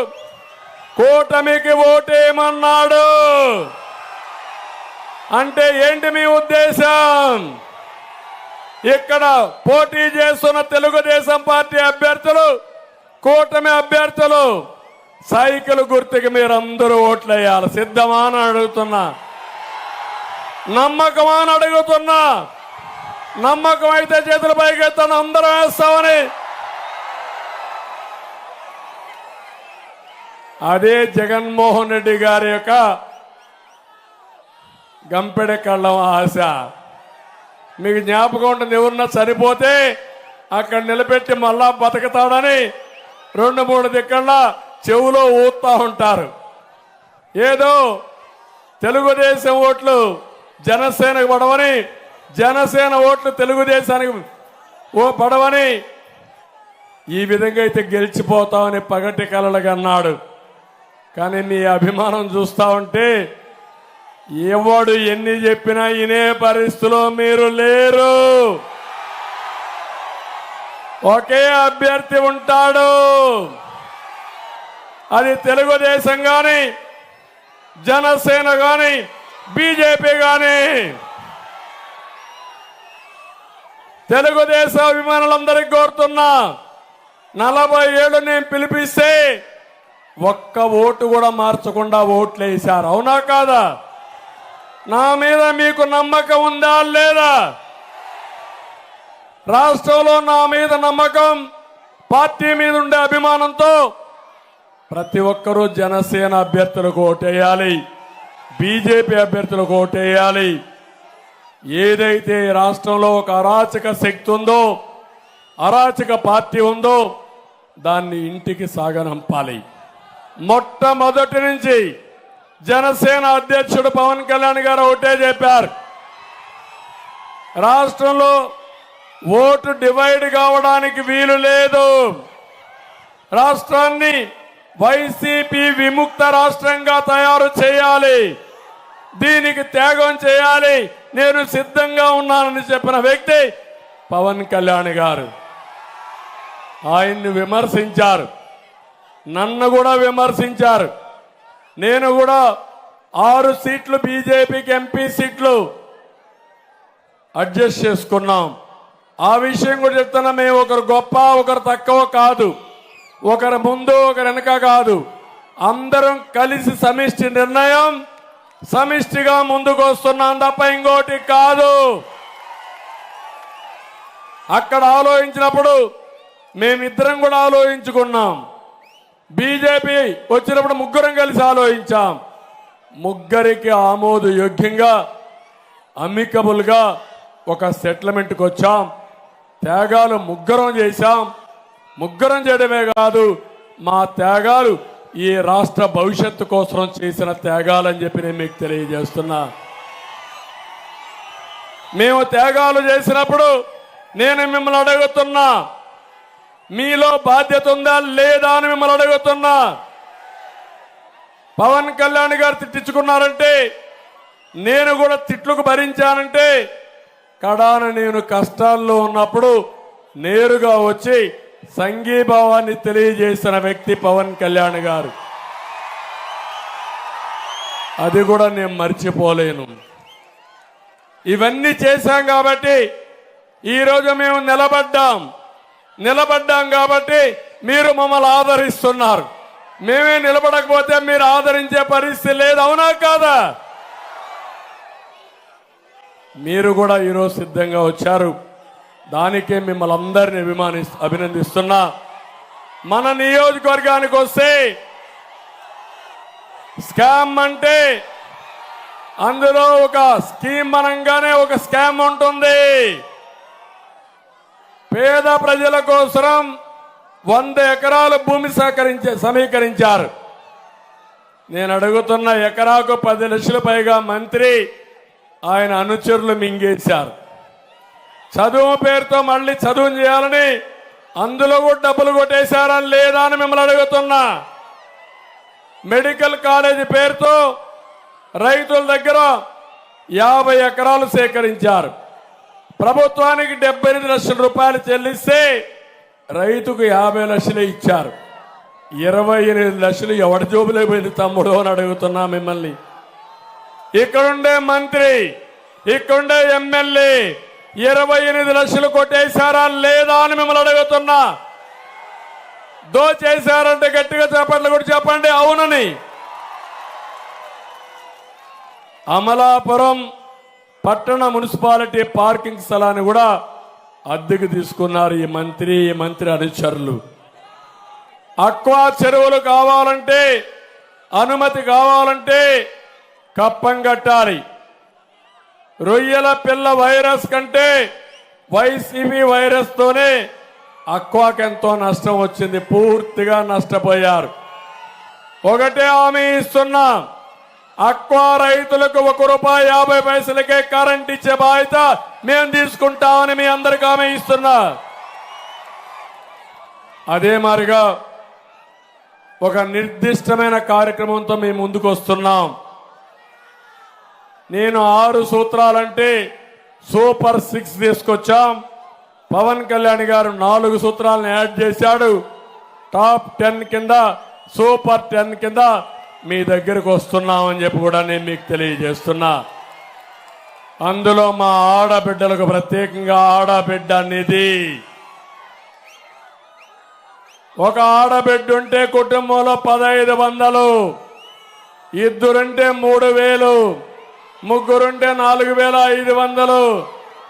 కూటమికి ఓటేయమన్నాడు అంటే ఏంటి మీ ఉద్దేశం? ఇక్కడ పోటీ చేస్తున్న తెలుగుదేశం పార్టీ అభ్యర్థులు, కూటమి అభ్యర్థులు సైకిల్ గుర్తుకి మీరందరూ ఓట్లేయాలి. సిద్ధమా అని అడుగుతున్నా. నమ్మకమా అని అడుగుతున్నా. నమ్మకం అయితే చేతుల పైకెత్తాను, అందరం వేస్తామని. అదే జగన్మోహన్ రెడ్డి గారి యొక్క గంపెడ కళ్ళం ఆశ. మీకు జ్ఞాపకం ఉంటుంది, ఎవరన్నా సరిపోతే అక్కడ నిలబెట్టి మళ్ళా బతుకుతాడని 2-3 దిక్కల్లా చెవులో ఊతా ఉంటారు. ఏదో తెలుగుదేశం ఓట్లు జనసేనకు పడవని, జనసేన ఓట్లు తెలుగుదేశానికి పడవని, ఈ విధంగా అయితే గెలిచిపోతామని పగటి కలలుగా అన్నాడు. కానీ నీ అభిమానం చూస్తా ఉంటే ఎవడు ఎన్ని చెప్పినా ఇనే పరిస్థితిలో మీరు లేరు. ఒకే అభ్యర్థి ఉంటాడు. అది తెలుగుదేశం గాని, జనసేన గాని, బీజేపీ గాని. తెలుగుదేశం అభిమానులందరికీ కోరుతున్నా, 40 ఏళ్ళు నేను పిలిపిస్తే ఒక్క ఓటు కూడా మార్చకుండా ఓట్లు వేశారు. అవునా కాదా? నా మీద మీకు నమ్మకం ఉందా లేదా? రాష్ట్రంలో నా మీద నమ్మకం, పార్టీ మీద ఉండే అభిమానంతో ప్రతి ఒక్కరూ జనసేన అభ్యర్థులకు ఓటేయాలి, బీజేపీ అభ్యర్థులకు ఓటేయాలి. ఏదైతే రాష్ట్రంలో ఒక అరాచక శక్తి ఉందో, అరాచక పార్టీ ఉందో దాన్ని ఇంటికి సాగనంపాలి. మొట్టమొదటి నుంచి జనసేన అధ్యక్షుడు పవన్ కళ్యాణ్ గారు ఒకటే చెప్పారు, రాష్ట్రంలో ఓటు డివైడ్ కావడానికి వీలు లేదు. రాష్ట్రాన్ని వైసీపీ విముక్త రాష్ట్రంగా తయారు చేయాలి, దీనికి త్యాగం చేయాలి, నేను సిద్ధంగా ఉన్నానని చెప్పిన వ్యక్తి పవన్ కళ్యాణ్ గారు. ఆయన్ని విమర్శించారు, నన్ను కూడా విమర్శించారు. నేను కూడా 6 సీట్లు బీజేపీకి ఎంపీ సీట్లు అడ్జస్ట్ చేసుకున్నాం. ఆ విషయం కూడా చెప్తున్నా, మేము ఒకరు గొప్ప ఒకరు తక్కువ కాదు, ఒకరు ముందు ఒకరు వెనక కాదు, అందరం కలిసి సమిష్టి నిర్ణయం, సమిష్టిగా ముందుకు వస్తున్నాం తప్ప ఇంకోటి కాదు. అక్కడ ఆలోచించినప్పుడు మేమిద్దరం కూడా ఆలోచించుకున్నాం. బీజేపీ వచ్చినప్పుడు ముగ్గురం కలిసి ఆలోచించాం. ముగ్గురికి ఆమోదయోగ్యంగా అమికబుల్ గా ఒక సెటిల్మెంట్కి వచ్చాం. త్యాగాలు ముగ్గురం చేశాం. ముగ్గురం చేయడమే కాదు, మా త్యాగాలు ఈ రాష్ట్ర భవిష్యత్తు కోసం చేసిన త్యాగాలని చెప్పి నేను మీకు తెలియజేస్తున్నా. మేము త్యాగాలు చేసినప్పుడు నేను మిమ్మల్ని అడుగుతున్నా, మీలో బాధ్యత ఉందా లేదా అని మిమ్మల్ని అడుగుతున్నా. పవన్ కళ్యాణ్ గారు తిట్టించుకున్నారంటే, నేను కూడా తిట్లకు భరించానంటే, కడాన నేను కష్టాల్లో ఉన్నప్పుడు నేరుగా వచ్చి సంఘీభావాన్ని తెలియజేసిన వ్యక్తి పవన్ కళ్యాణ్ గారు. అది కూడా నేను మర్చిపోలేను. ఇవన్నీ చేశాం కాబట్టి ఈరోజు మేము నిలబడ్డాం కాబట్టి మీరు మమ్మల్ని ఆదరిస్తున్నారు. మేమే నిలబడకపోతే మీరు ఆదరించే పరిస్థితి లేదు. అవునా కాదా? మీరు కూడా ఈరోజు సిద్ధంగా వచ్చారు, దానికే మిమ్మల్ని అందరినీ అభినందిస్తున్నా. మన నియోజకవర్గానికి వస్తే స్కామ్ అంటే అందులో ఒక స్కీమ్ అనగానే ఒక స్కామ్ ఉంటుంది. పేద ప్రజల కోసం 100 ఎకరాల భూమి సమీకరించారు. నేను అడుగుతున్న ఎకరాకు 10 లక్షల పైగా మంత్రి ఆయన అనుచరులు మింగేశారు. చదువు పేరుతో మళ్ళీ చదువు చేయాలని అందులో కూడా డబ్బులు కొట్టేశారని లేదా అని మిమ్మల్ని అడుగుతున్నా. మెడికల్ కాలేజీ పేరుతో రైతుల దగ్గర 50 ఎకరాలు సేకరించారు. ప్రభుత్వానికి 78 లక్షల రూపాయలు చెల్లిస్తే రైతుకు 50 లక్షలు ఇచ్చారు. 28 లక్షలు ఎవరి జోబులో పోయింది తమ్ముడు అని అడుగుతున్నా మిమ్మల్ని. ఇక్కడుండే మంత్రి, ఇక్కడుండే ఎమ్మెల్యే 28 లక్షలు కొట్టేశారా లేదా అని మిమ్మల్ని అడుగుతున్నా. దోచేశారంటే గట్టిగా చెప్పండి కూడా చెప్పండి అవునని. అమలాపురం పట్టణ మున్సిపాలిటీ పార్కింగ్ స్థలాన్ని కూడా అద్దెకు తీసుకున్నారు ఈ మంత్రి అనుచరులు. అక్వా చెరువులు కావాలంటే, అనుమతి కావాలంటే కప్పం కట్టాలి. రొయ్యల పిల్ల వైరస్ కంటే వైసీపీ వైరస్ తోనే అక్వాకి ఎంతో నష్టం వచ్చింది. పూర్తిగా నష్టపోయారు. ఒకటే హామీ ఇస్తున్నా, అక్వా రైతులకు ₹1.50 కరెంట్ ఇచ్చే బాధ్యత మేము తీసుకుంటామని మీ అందరికీ హామీ ఇస్తున్నా. అదే మాదిరిగా ఒక నిర్దిష్టమైన కార్యక్రమంతో మేము ముందుకు వస్తున్నాం. నేను 6 సూత్రాలంటే సూపర్ 6 తీసుకొచ్చాం. పవన్ కళ్యాణ్ గారు 4 సూత్రాలను యాడ్ చేశాడు. టాప్ 10 కింద, సూపర్ 10 కింద మీ దగ్గరకు వస్తున్నామని చెప్పి కూడా నేను మీకు తెలియజేస్తున్నా. అందులో మా ఆడబిడ్డలకు ప్రత్యేకంగా ఆడబిడ్డ నిధి. ఒక ఆడబిడ్డ ఉంటే కుటుంబంలో 1500, ఇద్దరుంటే 3000, ముగ్గురుంటే 4500,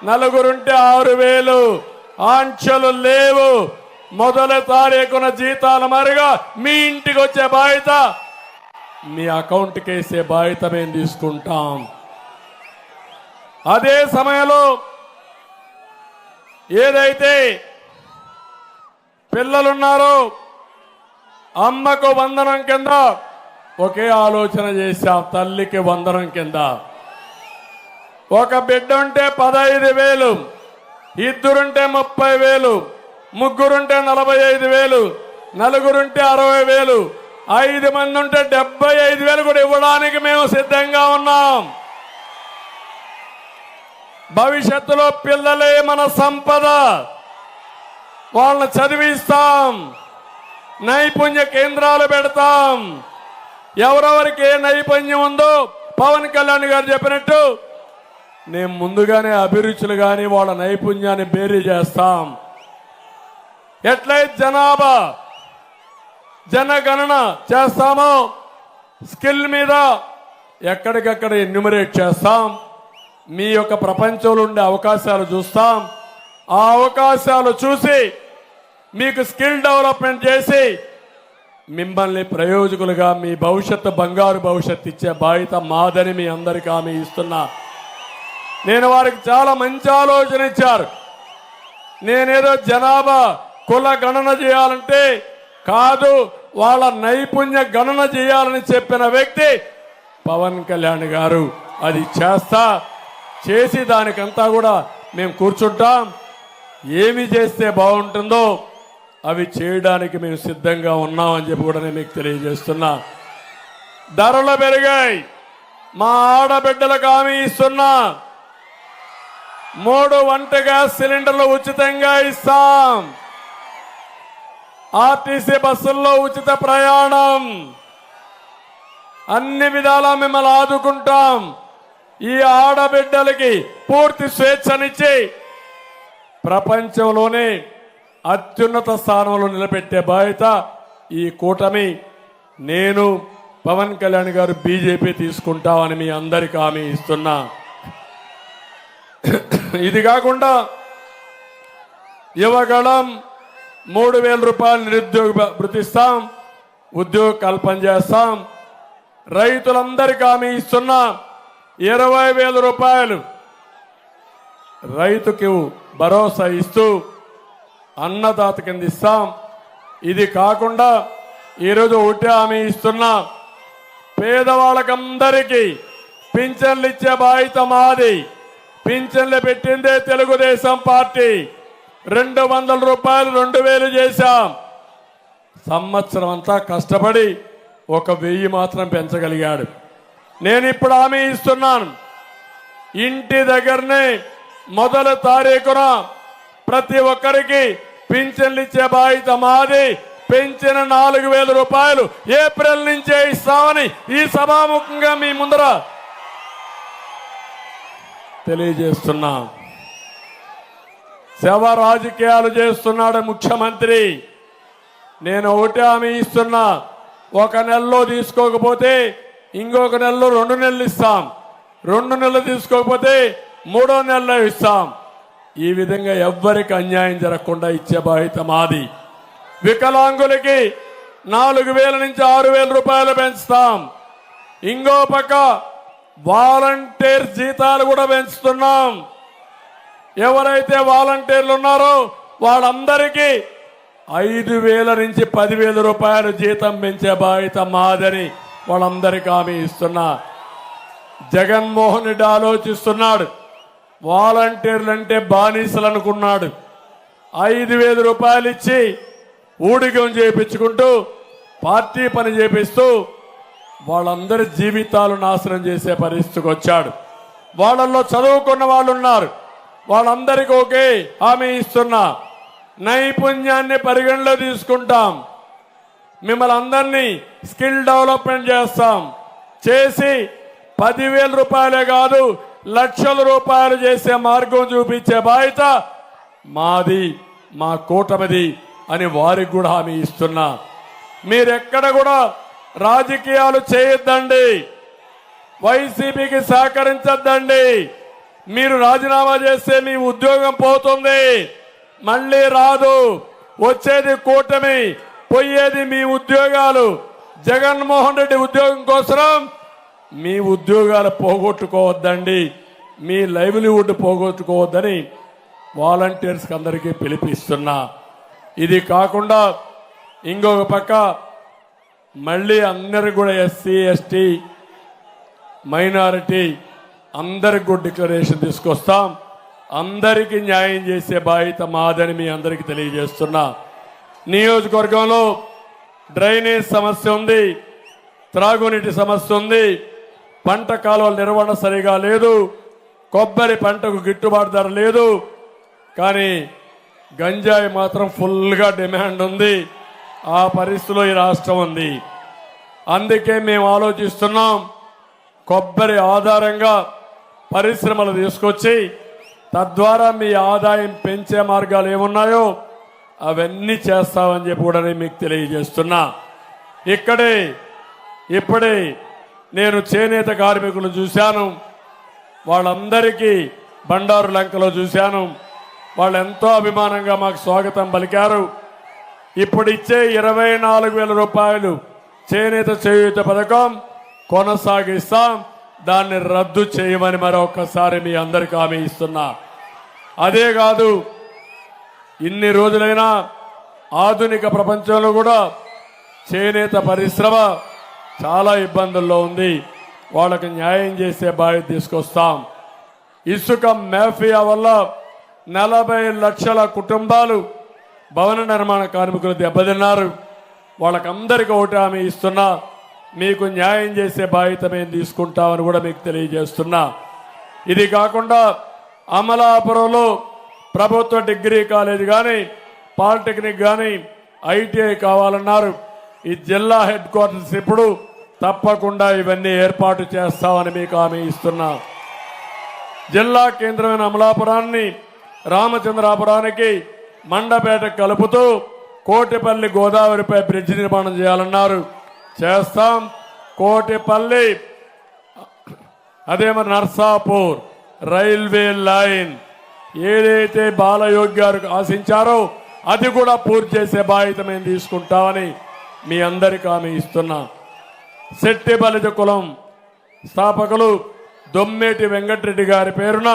నలుగురుంటే 6000. ఆంక్షలు లేవు. మొదటి తారీఖున జీతాల మరిగా మీ ఇంటికి వచ్చే బాధ్యత, మీ అకౌంట్కి వేసే బాధ్యత మేము తీసుకుంటాం. అదే సమయంలో ఏదైతే పిల్లలున్నారో అమ్మకు వందనం కింద ఒకే ఆలోచన చేశాం. తల్లికి వందనం కింద ఒక బిడ్డ ఉంటే 15,000, ఇద్దరుంటే 30,000, ముగ్గురుంటే 45,000, నలుగురుంటే 60,000, 5 మంది ఉంటే 75,000 కూడా ఇవ్వడానికి మేము సిద్ధంగా ఉన్నాం. భవిష్యత్తులో పిల్లలే మన సంపద. వాళ్ళని చదివిస్తాం, నైపుణ్య కేంద్రాలు పెడతాం. ఎవరెవరికి ఏ నైపుణ్యం ఉందో పవన్ కళ్యాణ్ గారు చెప్పినట్టు నేను ముందుగానే అభిరుచులు కానీ వాళ్ళ నైపుణ్యాన్ని బేరీ చేస్తాం. ఎట్లయితే జనగణన చేస్తామో స్కిల్ మీద ఎక్కడికక్కడ ఎన్యూమరేట్ చేస్తాం. మీ యొక్క ప్రపంచంలో ఉండే అవకాశాలు చూస్తాం. ఆ అవకాశాలు చూసి మీకు స్కిల్ డెవలప్మెంట్ చేసి మిమ్మల్ని ప్రయోజకులుగా మీ భవిష్యత్తు, బంగారు భవిష్యత్తు ఇచ్చే బాధ్యత మాదని మీ అందరికీ హామీ ఇస్తున్నా. నేను వారికి చాలా మంచి ఆలోచన ఇచ్చారు. నేనేదో జనాభా కుల గణన చేయాలంటే కాదు, వాళ్ళ నైపుణ్య గణన చేయాలని చెప్పిన వ్యక్తి పవన్ కళ్యాణ్ గారు. అది చేసి దానికంతా కూడా మేము కూర్చుంటాం. ఏమి చేస్తే బాగుంటుందో అవి చేయడానికి మేము సిద్ధంగా ఉన్నామని చెప్పి కూడా నేను మీకు తెలియజేస్తున్నా. ధరలు పెరిగాయి. మా ఆడబిడ్డలకు హామీ ఇస్తున్నా, 3 వంట గ్యాస్ సిలిండర్లు ఉచితంగా ఇస్తాం. ఆర్టీసీ బస్సుల్లో ఉచిత ప్రయాణం. అన్ని విధాలా మిమ్మల్ని ఆదుకుంటాం. ఈ ఆడబిడ్డలకి పూర్తి స్వేచ్ఛనిచ్చి ప్రపంచంలోనే అత్యున్నత స్థానంలో నిలబెట్టే బాధ్యత ఈ కూటమి, నేను, పవన్ కళ్యాణ్ గారు, బీజేపీ తీసుకుంటామని మీ అందరికీ హామీ ఇస్తున్నా. ఇది కాకుండా యువగళం 3,000 రూపాయలు నిరుద్యోగ భృతిస్తాం, ఉద్యోగ కల్పన చేస్తాం. రైతులందరికీ హామీ ఇస్తున్నా, 20,000 రూపాయలు రైతుకు భరోసా ఇస్తూ అన్నదాత కింద ఇస్తాం. ఇది కాకుండా ఈరోజు ఒకటే హామీ ఇస్తున్నా, పేదవాళ్ళకందరికీ పింఛన్లు ఇచ్చే బాధ్యత మాది. పింఛన్లు పెట్టిందే తెలుగుదేశం పార్టీ. 200 రూపాయలు 2,000 చేశాం. సంవత్సరం అంతా కష్టపడి 1,000 మాత్రం పెంచగలిగాడు. నేను ఇప్పుడు హామీ ఇస్తున్నాను, ఇంటి దగ్గరనే మొదటి తారీఖున ప్రతి ఒక్కరికి పింఛన్లు ఇచ్చే బాధ్యత మాది. పెంచిన 4,000 రూపాయలు ఏప్రిల్ నుంచే ఇస్తామని ఈ సభాముఖంగా మీ ముందర తెలియజేస్తున్నా. శవ రాజకీయాలు చేస్తున్నాడు ముఖ్యమంత్రి. నేను ఒకటి హామీ ఇస్తున్నా, ఒక నెలలో తీసుకోకపోతే ఇంకొక నెలలో 2 నెలలు ఇస్తాం, 2 నెలలు తీసుకోకపోతే 3వ నెలలో ఇస్తాం. ఈ విధంగా ఎవ్వరికి అన్యాయం జరగకుండా ఇచ్చే బాధ్యత మాది. వికలాంగులకి 4,000 నుంచి 6,000 రూపాయలు పెంచుతాం. ఇంకో పక్క వాలంటీర్ జీతాలు కూడా పెంచుతున్నాం. ఎవరైతే వాలంటీర్లు ఉన్నారో వాళ్ళందరికీ 5,000 నుంచి 10,000 రూపాయలు జీతం పెంచే బాధ్యత మాదని వాళ్ళందరికీ హామీ ఇస్తున్నా. జగన్మోహన్ రెడ్డి ఆలోచిస్తున్నాడు, వాలంటీర్లు అంటే బానిసలు అనుకున్నాడు. 5,000 రూపాయలు ఇచ్చి ఊడిగం చేయించుకుంటూ పార్టీ పని చేపిస్తూ వాళ్ళందరి జీవితాలు నాశనం చేసే పరిస్థితికి వచ్చాడు. వాళ్ళల్లో చదువుకున్న వాళ్ళు ఉన్నారు, వాళ్ళందరికీ ఒకే హామీ ఇస్తున్నా, నైపుణ్యాన్ని పరిగణలో తీసుకుంటాం. మిమ్మల్ని అందరినీ స్కిల్ డెవలప్మెంట్ చేస్తాం. చేసి 10,000 రూపాయలే కాదు, లక్షల రూపాయలు చేసే మార్గం చూపించే బాధ్యత మాది, మా కూటమిది అని వారికి కూడా హామీ ఇస్తున్నా. మీరెక్కడ కూడా రాజకీయాలు చేయొద్దండి, వైసీపీకి సహకరించద్దండి. మీరు రాజీనామా చేస్తే మీ ఉద్యోగం పోతుంది, మళ్ళీ రాదు. వచ్చేది కూటమి, పోయేది మీ ఉద్యోగాలు. జగన్మోహన్ రెడ్డి ఉద్యోగం కోసం మీ ఉద్యోగాలు పోగొట్టుకోవద్దండి, మీ లైవ్లీవుడ్ పోగొట్టుకోవద్దని వాలంటీర్స్కి అందరికీ పిలిపిస్తున్నా. ఇది కాకుండా ఇంకొక పక్క మళ్ళీ అందరికి కూడా ఎస్సీ ఎస్టీ మైనారిటీ అందరికి కూడా డిక్లరేషన్ తీసుకొస్తాం. అందరికీ న్యాయం చేసే బాధ్యత మాదని మీ అందరికీ తెలియజేస్తున్నా. నియోజకవర్గంలో డ్రైనేజ్ సమస్య ఉంది, త్రాగునీటి సమస్య ఉంది, పంట కాలువల నిర్వహణ సరిగా లేదు, కొబ్బరి పంటకు గిట్టుబాటు ధర లేదు. కానీ గంజాయి మాత్రం ఫుల్గా డిమాండ్ ఉంది. ఆ పరిస్థితిలో ఈ రాష్ట్రం ఉంది. అందుకే మేము ఆలోచిస్తున్నాం, కొబ్బరి ఆధారంగా పరిశ్రమలు తీసుకొచ్చి తద్వారా మీ ఆదాయం పెంచే మార్గాలు ఏమున్నాయో అవన్నీ చేస్తామని చెప్పి కూడా మీకు తెలియజేస్తున్నా. ఇప్పుడే నేను చేనేత కార్మికులు చూశాను, వాళ్ళందరికీ బండారు లంకలో చూశాను. వాళ్ళు ఎంతో అభిమానంగా మాకు స్వాగతం పలికారు. ఇప్పుడు ఇచ్చే 24,000 రూపాయలు చేనేత చేయూత పథకం కొనసాగిస్తాం, దాన్ని రద్దు చేయమని మరొకసారి మీ అందరికీ హామీ ఇస్తున్నా. అదే కాదు, ఇన్ని రోజులైనా ఆధునిక ప్రపంచంలో కూడా చేనేత పరిశ్రమ చాలా ఇబ్బందుల్లో ఉంది. వాళ్ళకు న్యాయం చేసే బాధ్యత తీసుకొస్తాం. ఇసుక మాఫియా వల్ల 40 లక్షల కుటుంబాలు భవన నిర్మాణ కార్మికులు దెబ్బతిన్నారు. వాళ్ళకందరికీ ఒకటి హామీ ఇస్తున్నా, మీకు న్యాయం చేసే బాధ్యత మేము తీసుకుంటామని కూడా మీకు తెలియజేస్తున్నా. ఇది కాకుండా అమలాపురంలో ప్రభుత్వ డిగ్రీ కాలేజ్ కానీ పాలిటెక్నిక్ కానీ ఐటీఐ కావాలన్నారు. ఈ జిల్లా హెడ్ క్వార్టర్స్ ఇప్పుడు తప్పకుండా ఇవన్నీ ఏర్పాటు చేస్తామని మీకు హామీ ఇస్తున్నా. జిల్లా కేంద్రమైన అమలాపురాన్ని రామచంద్రాపురానికి మండపేట కలుపుతూ కోటిపల్లి గోదావరిపై బ్రిడ్జి నిర్మాణం చేయాలన్నారు. చేస్తాం. కోటిపల్లి అదే మరి నర్సాపూర్ రైల్వే లైన్ ఏదైతే బాలయోగి గారు ఆశించారో అది కూడా పూర్తి చేసే బాధ్యత మేము తీసుకుంటామని మీ అందరికీ హామీ ఇస్తున్నా. శెట్టి బలిజ కులం స్థాపకులు దొమ్మేటి వెంకటరెడ్డి గారి పేరున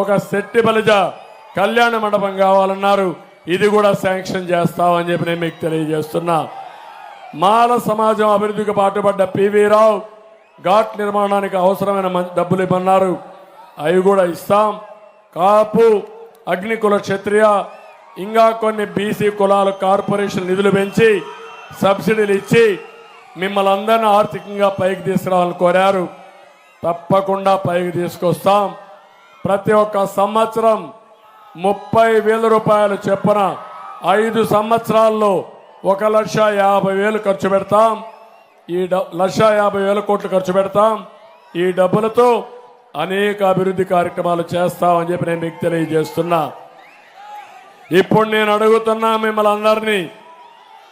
ఒక శెట్టి బలిజ కళ్యాణ మండపం కావాలన్నారు. ఇది కూడా శాంక్షన్ చేస్తామని చెప్పి నేను మీకు తెలియజేస్తున్నా. మాల సమాజం అభివృద్ధికి పాటుపడ్డ పివి రావు ఘాట్ నిర్మాణానికి అవసరమైన డబ్బులు ఇవ్వన్నారు, అవి కూడా ఇస్తాం. కాపు అగ్నికుల క్షత్రియ ఇంకా కొన్ని బీసీ కులాల కార్పొరేషన్ నిధులు పెంచి సబ్సిడీలు ఇచ్చి మిమ్మల్ని అందరినీ ఆర్థికంగా పైకి తీసుకురావాలని కోరారు. తప్పకుండా పైకి తీసుకొస్తాం. ప్రతి ఒక్క సంవత్సరం 30,000 రూపాయలు చొప్పున 5 సంవత్సరాల్లో 1,50,000 ఖర్చు పెడతాం. ఈ 1,50,000 కోట్లు ఖర్చు పెడతాం. ఈ డబ్బులతో అనేక అభివృద్ధి కార్యక్రమాలు చేస్తామని చెప్పి నేను మీకు తెలియజేస్తున్నా. ఇప్పుడు నేను అడుగుతున్నా మిమ్మల్ని అందరినీ,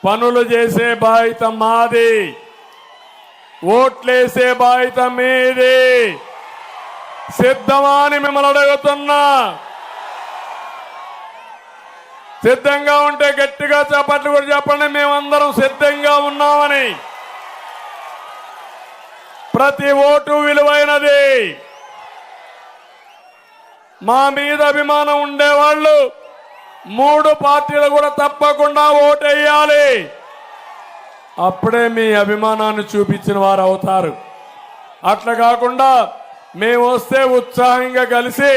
పనులు చేసే బాధ్యత మాది, ఓట్లేసే బాధ్యత మీది. సిద్ధమా అని మిమ్మల్ని అడుగుతున్నా. సిద్ధంగా ఉంటే గట్టిగా చప్పట్లు కూడా చెప్పండి. మేమందరం సిద్ధంగా ఉన్నామని. ప్రతి ఓటు విలువైనది. మా మీద అభిమానం ఉండేవాళ్ళు 3 పార్టీలు కూడా తప్పకుండా ఓటేయాలి. అప్పుడే మీ అభిమానాన్ని చూపించిన వారు అవుతారు. అట్లా కాకుండా మేము వస్తే ఉత్సాహంగా కలిసి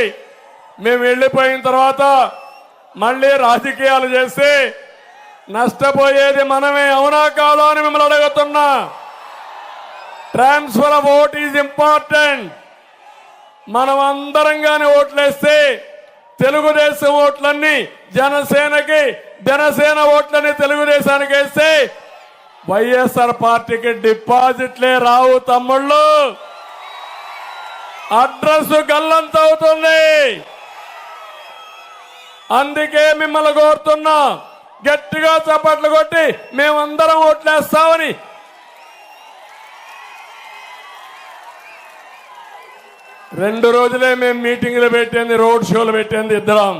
మేము వెళ్ళిపోయిన తర్వాత మళ్ళీ రాజకీయాలు చేస్తే నష్టపోయేది మనమే. అవునా కాదా అని మిమ్మల్ని అడుగుతున్నా. Transfer of vote is important. మనం అందరం కానీ ఓట్లేస్తే తెలుగుదేశం ఓట్లన్నీ జనసేనకి, జనసేన ఓట్లన్నీ తెలుగుదేశానికి వేస్తే వైఎస్ఆర్ పార్టీకి డిపాజిట్లే రావు తమ్ముళ్ళు. అడ్రస్ గల్లంత అవుతుంది. అందుకే మిమ్మల్ని కోరుతున్నా, గట్టిగా చప్పట్లు కొట్టి మేమందరం ఓట్లేస్తామని. రెండు రోజులే మేము మీటింగ్లు పెట్టింది, రోడ్ షోలు పెట్టింది ఇద్దరం.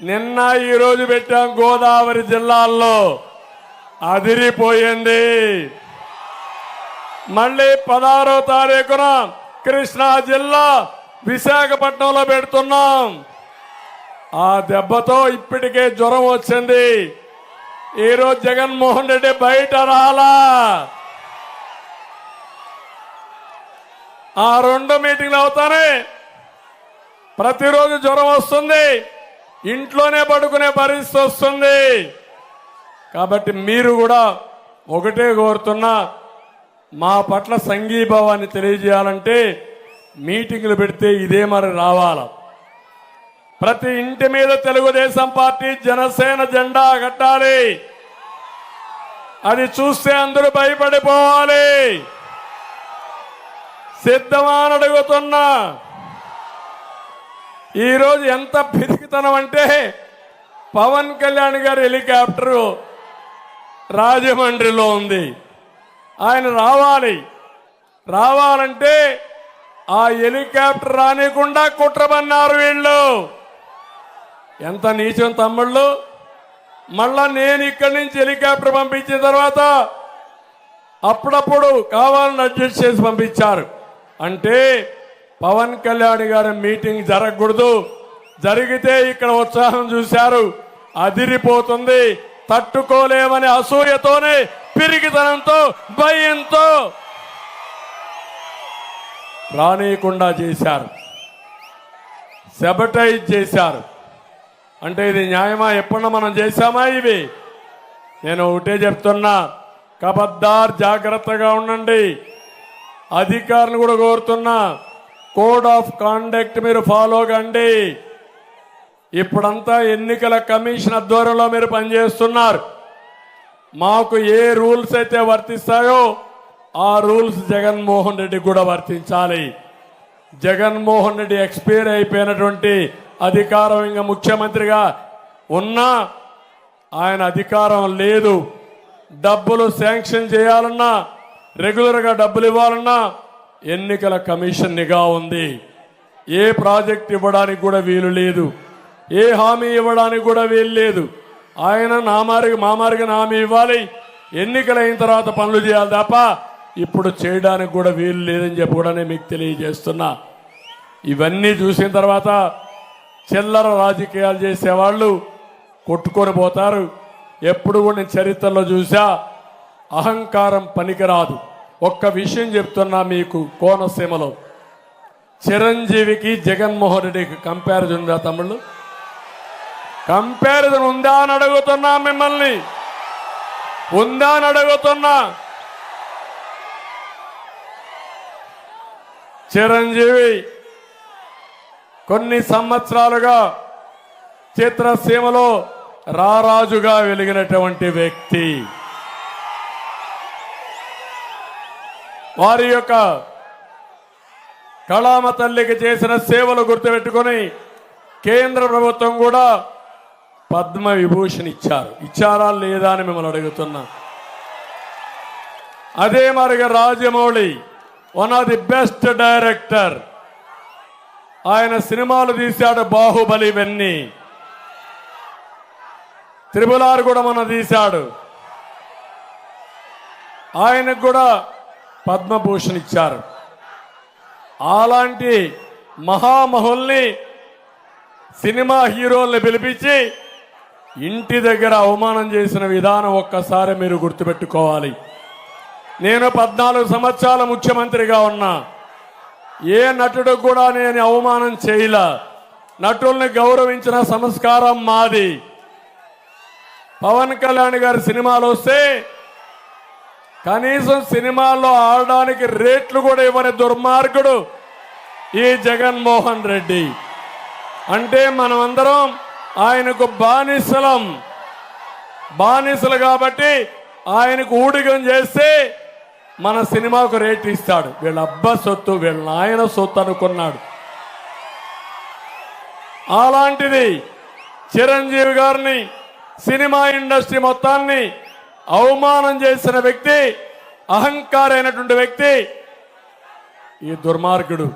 నిన్న ఈ రోజు పెట్టాం గోదావరి జిల్లాల్లో. అదిరిపోయింది. మళ్ళీ 16వ తారీఖున కృష్ణా జిల్లా విశాఖపట్నంలో పెడుతున్నాం. ఆ దెబ్బతో ఇప్పటికే జ్వరం వచ్చింది. ఈరోజు జగన్మోహన్ రెడ్డి బయట రాలా. ఆ 2 మీటింగ్లు అవుతానే ప్రతిరోజు జ్వరం వస్తుంది, ఇంట్లోనే పడుకునే పరిస్థితి వస్తుంది. కాబట్టి మీరు కూడా ఒకటే కోరుతున్నా, మా పట్ల సంఘీభావాన్ని తెలియజేయాలంటే మీటింగ్లు పెడితే ఇదే మరి రావాల. ప్రతి ఇంటి మీద తెలుగుదేశం పార్టీ, జనసేన జెండా కట్టాలి. అది చూస్తే అందరూ భయపడిపోవాలి. సిద్ధమా అని అడుగుతున్నా. ఈరోజు ఎంత పిరికితనం అంటే, పవన్ కళ్యాణ్ గారి హెలికాప్టరు రాజమండ్రిలో ఉంది. ఆయన రావాలంటే ఆ హెలికాప్టర్ రానికుండా కుట్రబన్నారు వీళ్ళు. ఎంత నీచం తమ్ముళ్ళు. మళ్ళా నేను ఇక్కడి నుంచి హెలికాప్టర్ పంపించిన తర్వాత అప్పుడప్పుడు కావాలని అడ్జస్ట్ చేసి పంపించారు. అంటే పవన్ కళ్యాణ్ గారి మీటింగ్ జరగకూడదు, జరిగితే ఇక్కడ ఉత్సాహం చూశారు, అదిరిపోతుంది, తట్టుకోలేమని అసూయతోనే, పిరికితనంతో, భయంతో రానీయకుండా చేశారు, సెబటైజ్ చేశారు. అంటే ఇది న్యాయమా? ఎప్పుడన్నా మనం చేశామా ఇవి? నేను ఒకటే చెప్తున్నా, కబద్దార్ జాగ్రత్తగా ఉండండి. అధికారులు కూడా కోరుతున్నా, కోడ్ ఆఫ్ కాండక్ట్ మీరు ఫాలో కండి. ఇప్పుడంతా ఎన్నికల కమిషన్ ఆధ్వర్యంలో మీరు పనిచేస్తున్నారు. మాకు ఏ రూల్స్ అయితే వర్తిస్తాయో ఆ రూల్స్ జగన్మోహన్ రెడ్డి కూడా వర్తించాలి. జగన్మోహన్ రెడ్డి ఎక్స్పైర్ అయిపోయినటువంటి అధికారం ఇంకా ముఖ్యమంత్రిగా ఉన్నా ఆయన అధికారం లేదు. డబ్బులు శాంక్షన్ చేయాలన్నా, రెగ్యులర్గా డబ్బులు ఇవ్వాలన్నా ఎన్నికల కమిషన్ నిఘా ఉంది. ఏ ప్రాజెక్ట్ ఇవ్వడానికి కూడా వీలు లేదు, ఏ హామీ ఇవ్వడానికి కూడా వీలు లేదు. ఆయన మామారికి హామీ ఇవ్వాలి, ఎన్నికలైన తర్వాత పనులు చేయాలి తప్ప ఇప్పుడు చేయడానికి కూడా వీలు లేదని చెప్పి కూడా నేను మీకు తెలియజేస్తున్నా. ఇవన్నీ చూసిన తర్వాత చిల్లర రాజకీయాలు చేసేవాళ్ళు కొట్టుకొని పోతారు. ఎప్పుడు కూడా నేను చరిత్రలో చూసా, అహంకారం పనికిరాదు. ఒక్క విషయం చెప్తున్నా మీకు, కోనసీమలో చిరంజీవికి జగన్మోహన్ రెడ్డికి కంపారిజన్ ఉందా తమ్ముళ్ళు? కంపారిజన్ ఉందా అని అడుగుతున్నా మిమ్మల్ని, ఉందా అని అడుగుతున్నా. చిరంజీవి కొన్ని సంవత్సరాలుగా చిత్రసీమలో రారాజుగా వెలిగినటువంటి వ్యక్తి. వారి యొక్క కళామ తల్లికి చేసిన సేవలు గుర్తుపెట్టుకొని కేంద్ర ప్రభుత్వం కూడా పద్మ విభూషణ్ ఇచ్చారా లేదా అని మిమ్మల్ని అడుగుతున్నా. అదే మరిగా Rajamouli one of the best director. ఆయన సినిమాలు తీశాడు, బాహుబలి ఇవన్నీ. త్రిబుల్ కూడా మన తీశాడు. ఆయనకు కూడా పద్మభూషణ్ ఇచ్చారు. అలాంటి మహామహుల్ని సినిమా హీరోల్ని పిలిపించి ఇంటి దగ్గర అవమానం చేసిన విధానం ఒక్కసారి మీరు గుర్తుపెట్టుకోవాలి. నేను 14 సంవత్సరాల ముఖ్యమంత్రిగా ఉన్నా. ఏ నటుడు కూడా నేను అవమానం చేయలా. నటుల్ని గౌరవించిన సంస్కారం మాది. పవన్ కళ్యాణ్ గారి సినిమాలు వస్తే కనీసం సినిమాల్లో ఆడడానికి రేట్లు కూడా ఇవ్వని దుర్మార్గుడు ఈ జగన్మోహన్ రెడ్డి. అంటే మనమందరం ఆయనకు బానిసలు కాబట్టి ఆయనకు ఊడిగం చేస్తే మన సినిమాకు రేట్ ఇస్తాడు. వీళ్ళ అబ్బా సొత్తు, వీళ్ళ నాయన సొత్తు అనుకున్నాడు. అలాంటిది చిరంజీవి గారిని, సినిమా ఇండస్ట్రీ మొత్తాన్ని అవమానం చేసిన వ్యక్తి, అహంకారైనటువంటి వ్యక్తి ఈ దుర్మార్గుడు.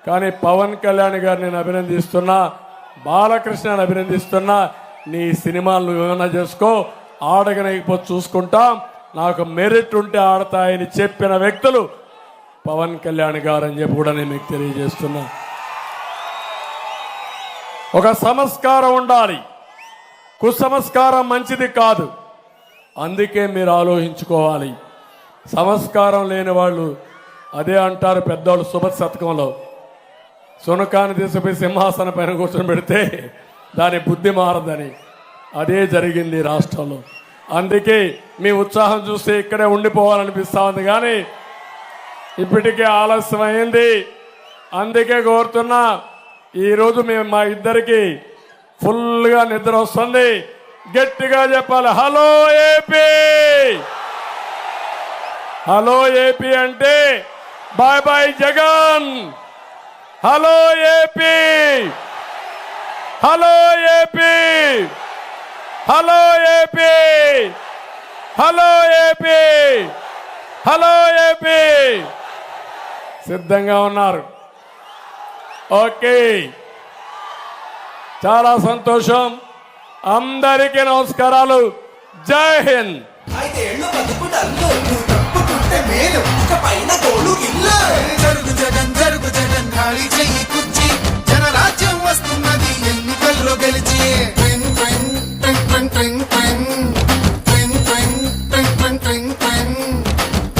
కానీ పవన్ కళ్యాణ్ గారిని నేను అభినందిస్తున్నా, బాలకృష్ణని అభినందిస్తున్నా. నీ సినిమాలు ఏమైనా చేసుకో, ఆడగనకపోతే చూసుకుంటాం, నాకు మెరిట్ ఉంటే ఆడతాయని చెప్పిన వ్యక్తులు పవన్ కళ్యాణ్ గారు అని చెప్పి కూడా నేను మీకు తెలియజేస్తున్నా. ఒక సంస్కారం ఉండాలి. కుసంస్కారం మంచిది కాదు. అందుకే మీరు ఆలోచించుకోవాలి. సంస్కారం లేని వాళ్ళు అదే అంటారు పెద్దవాళ్ళు సుభత శతకంలో, సునకాన్ని తీసుకుపోయి సింహాసనం పైన కూర్చొని పెడితే దాని బుద్ధి మారదని. అదే జరిగింది రాష్ట్రంలో. అందుకే మీ ఉత్సాహం చూస్తే ఇక్కడే ఉండిపోవాలనిపిస్తా ఉంది, కానీ ఇప్పటికే ఆలస్యం అయింది. అందుకే కోరుతున్నా, ఈరోజు మేము మా ఇద్దరికి ఫుల్గా నిద్ర వస్తుంది. గట్టిగా చెప్పాలి, హలో ఏపీ. హలో ఏపీ అంటే bye bye Jagan. Hello AP, hello AP, hello AP, hello AP, hello AP. సిద్ధంగా ఉన్నారు? ఓకే, చాలా సంతోషం. అందరికీ నమస్కారాలు. జై హింద్. జరుగు జగన్ జరుగు జగన్ ఖాళీ చెయ్యి కుర్చీ, జనరాజ్యం వస్తున్నది ఎన్నికల్లో గెలిచి.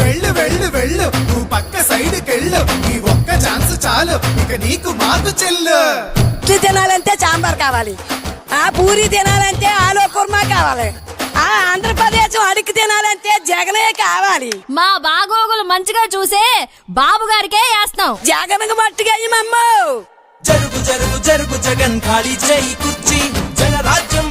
వెళ్ళు వెళ్ళు వెళ్ళు, నువ్వు పక్క సైడ్కెళ్ళు. ఈ ఒక్క ఛాన్స్ చాలు, ఇక నీకు మాకు చెల్లు. ఇడ్లీ తినాలంటే సాంబార్ కావాలి, ఆ పూరి తినాలంటే ఆలు కుర్మా కావాలి, ఆ ఆంధ్రప్రదేశ్ అడిగి తినాలంటే జగనే కావాలి. మా బాగోగులు మంచిగా చూసే బాబు గారికే వేస్తాం. జగన్కు మట్టుగా జరుగు జరుగు జరుగు జగన్ ఖాళీ చెయ్యి కుర్చీ, జనరాజ్యం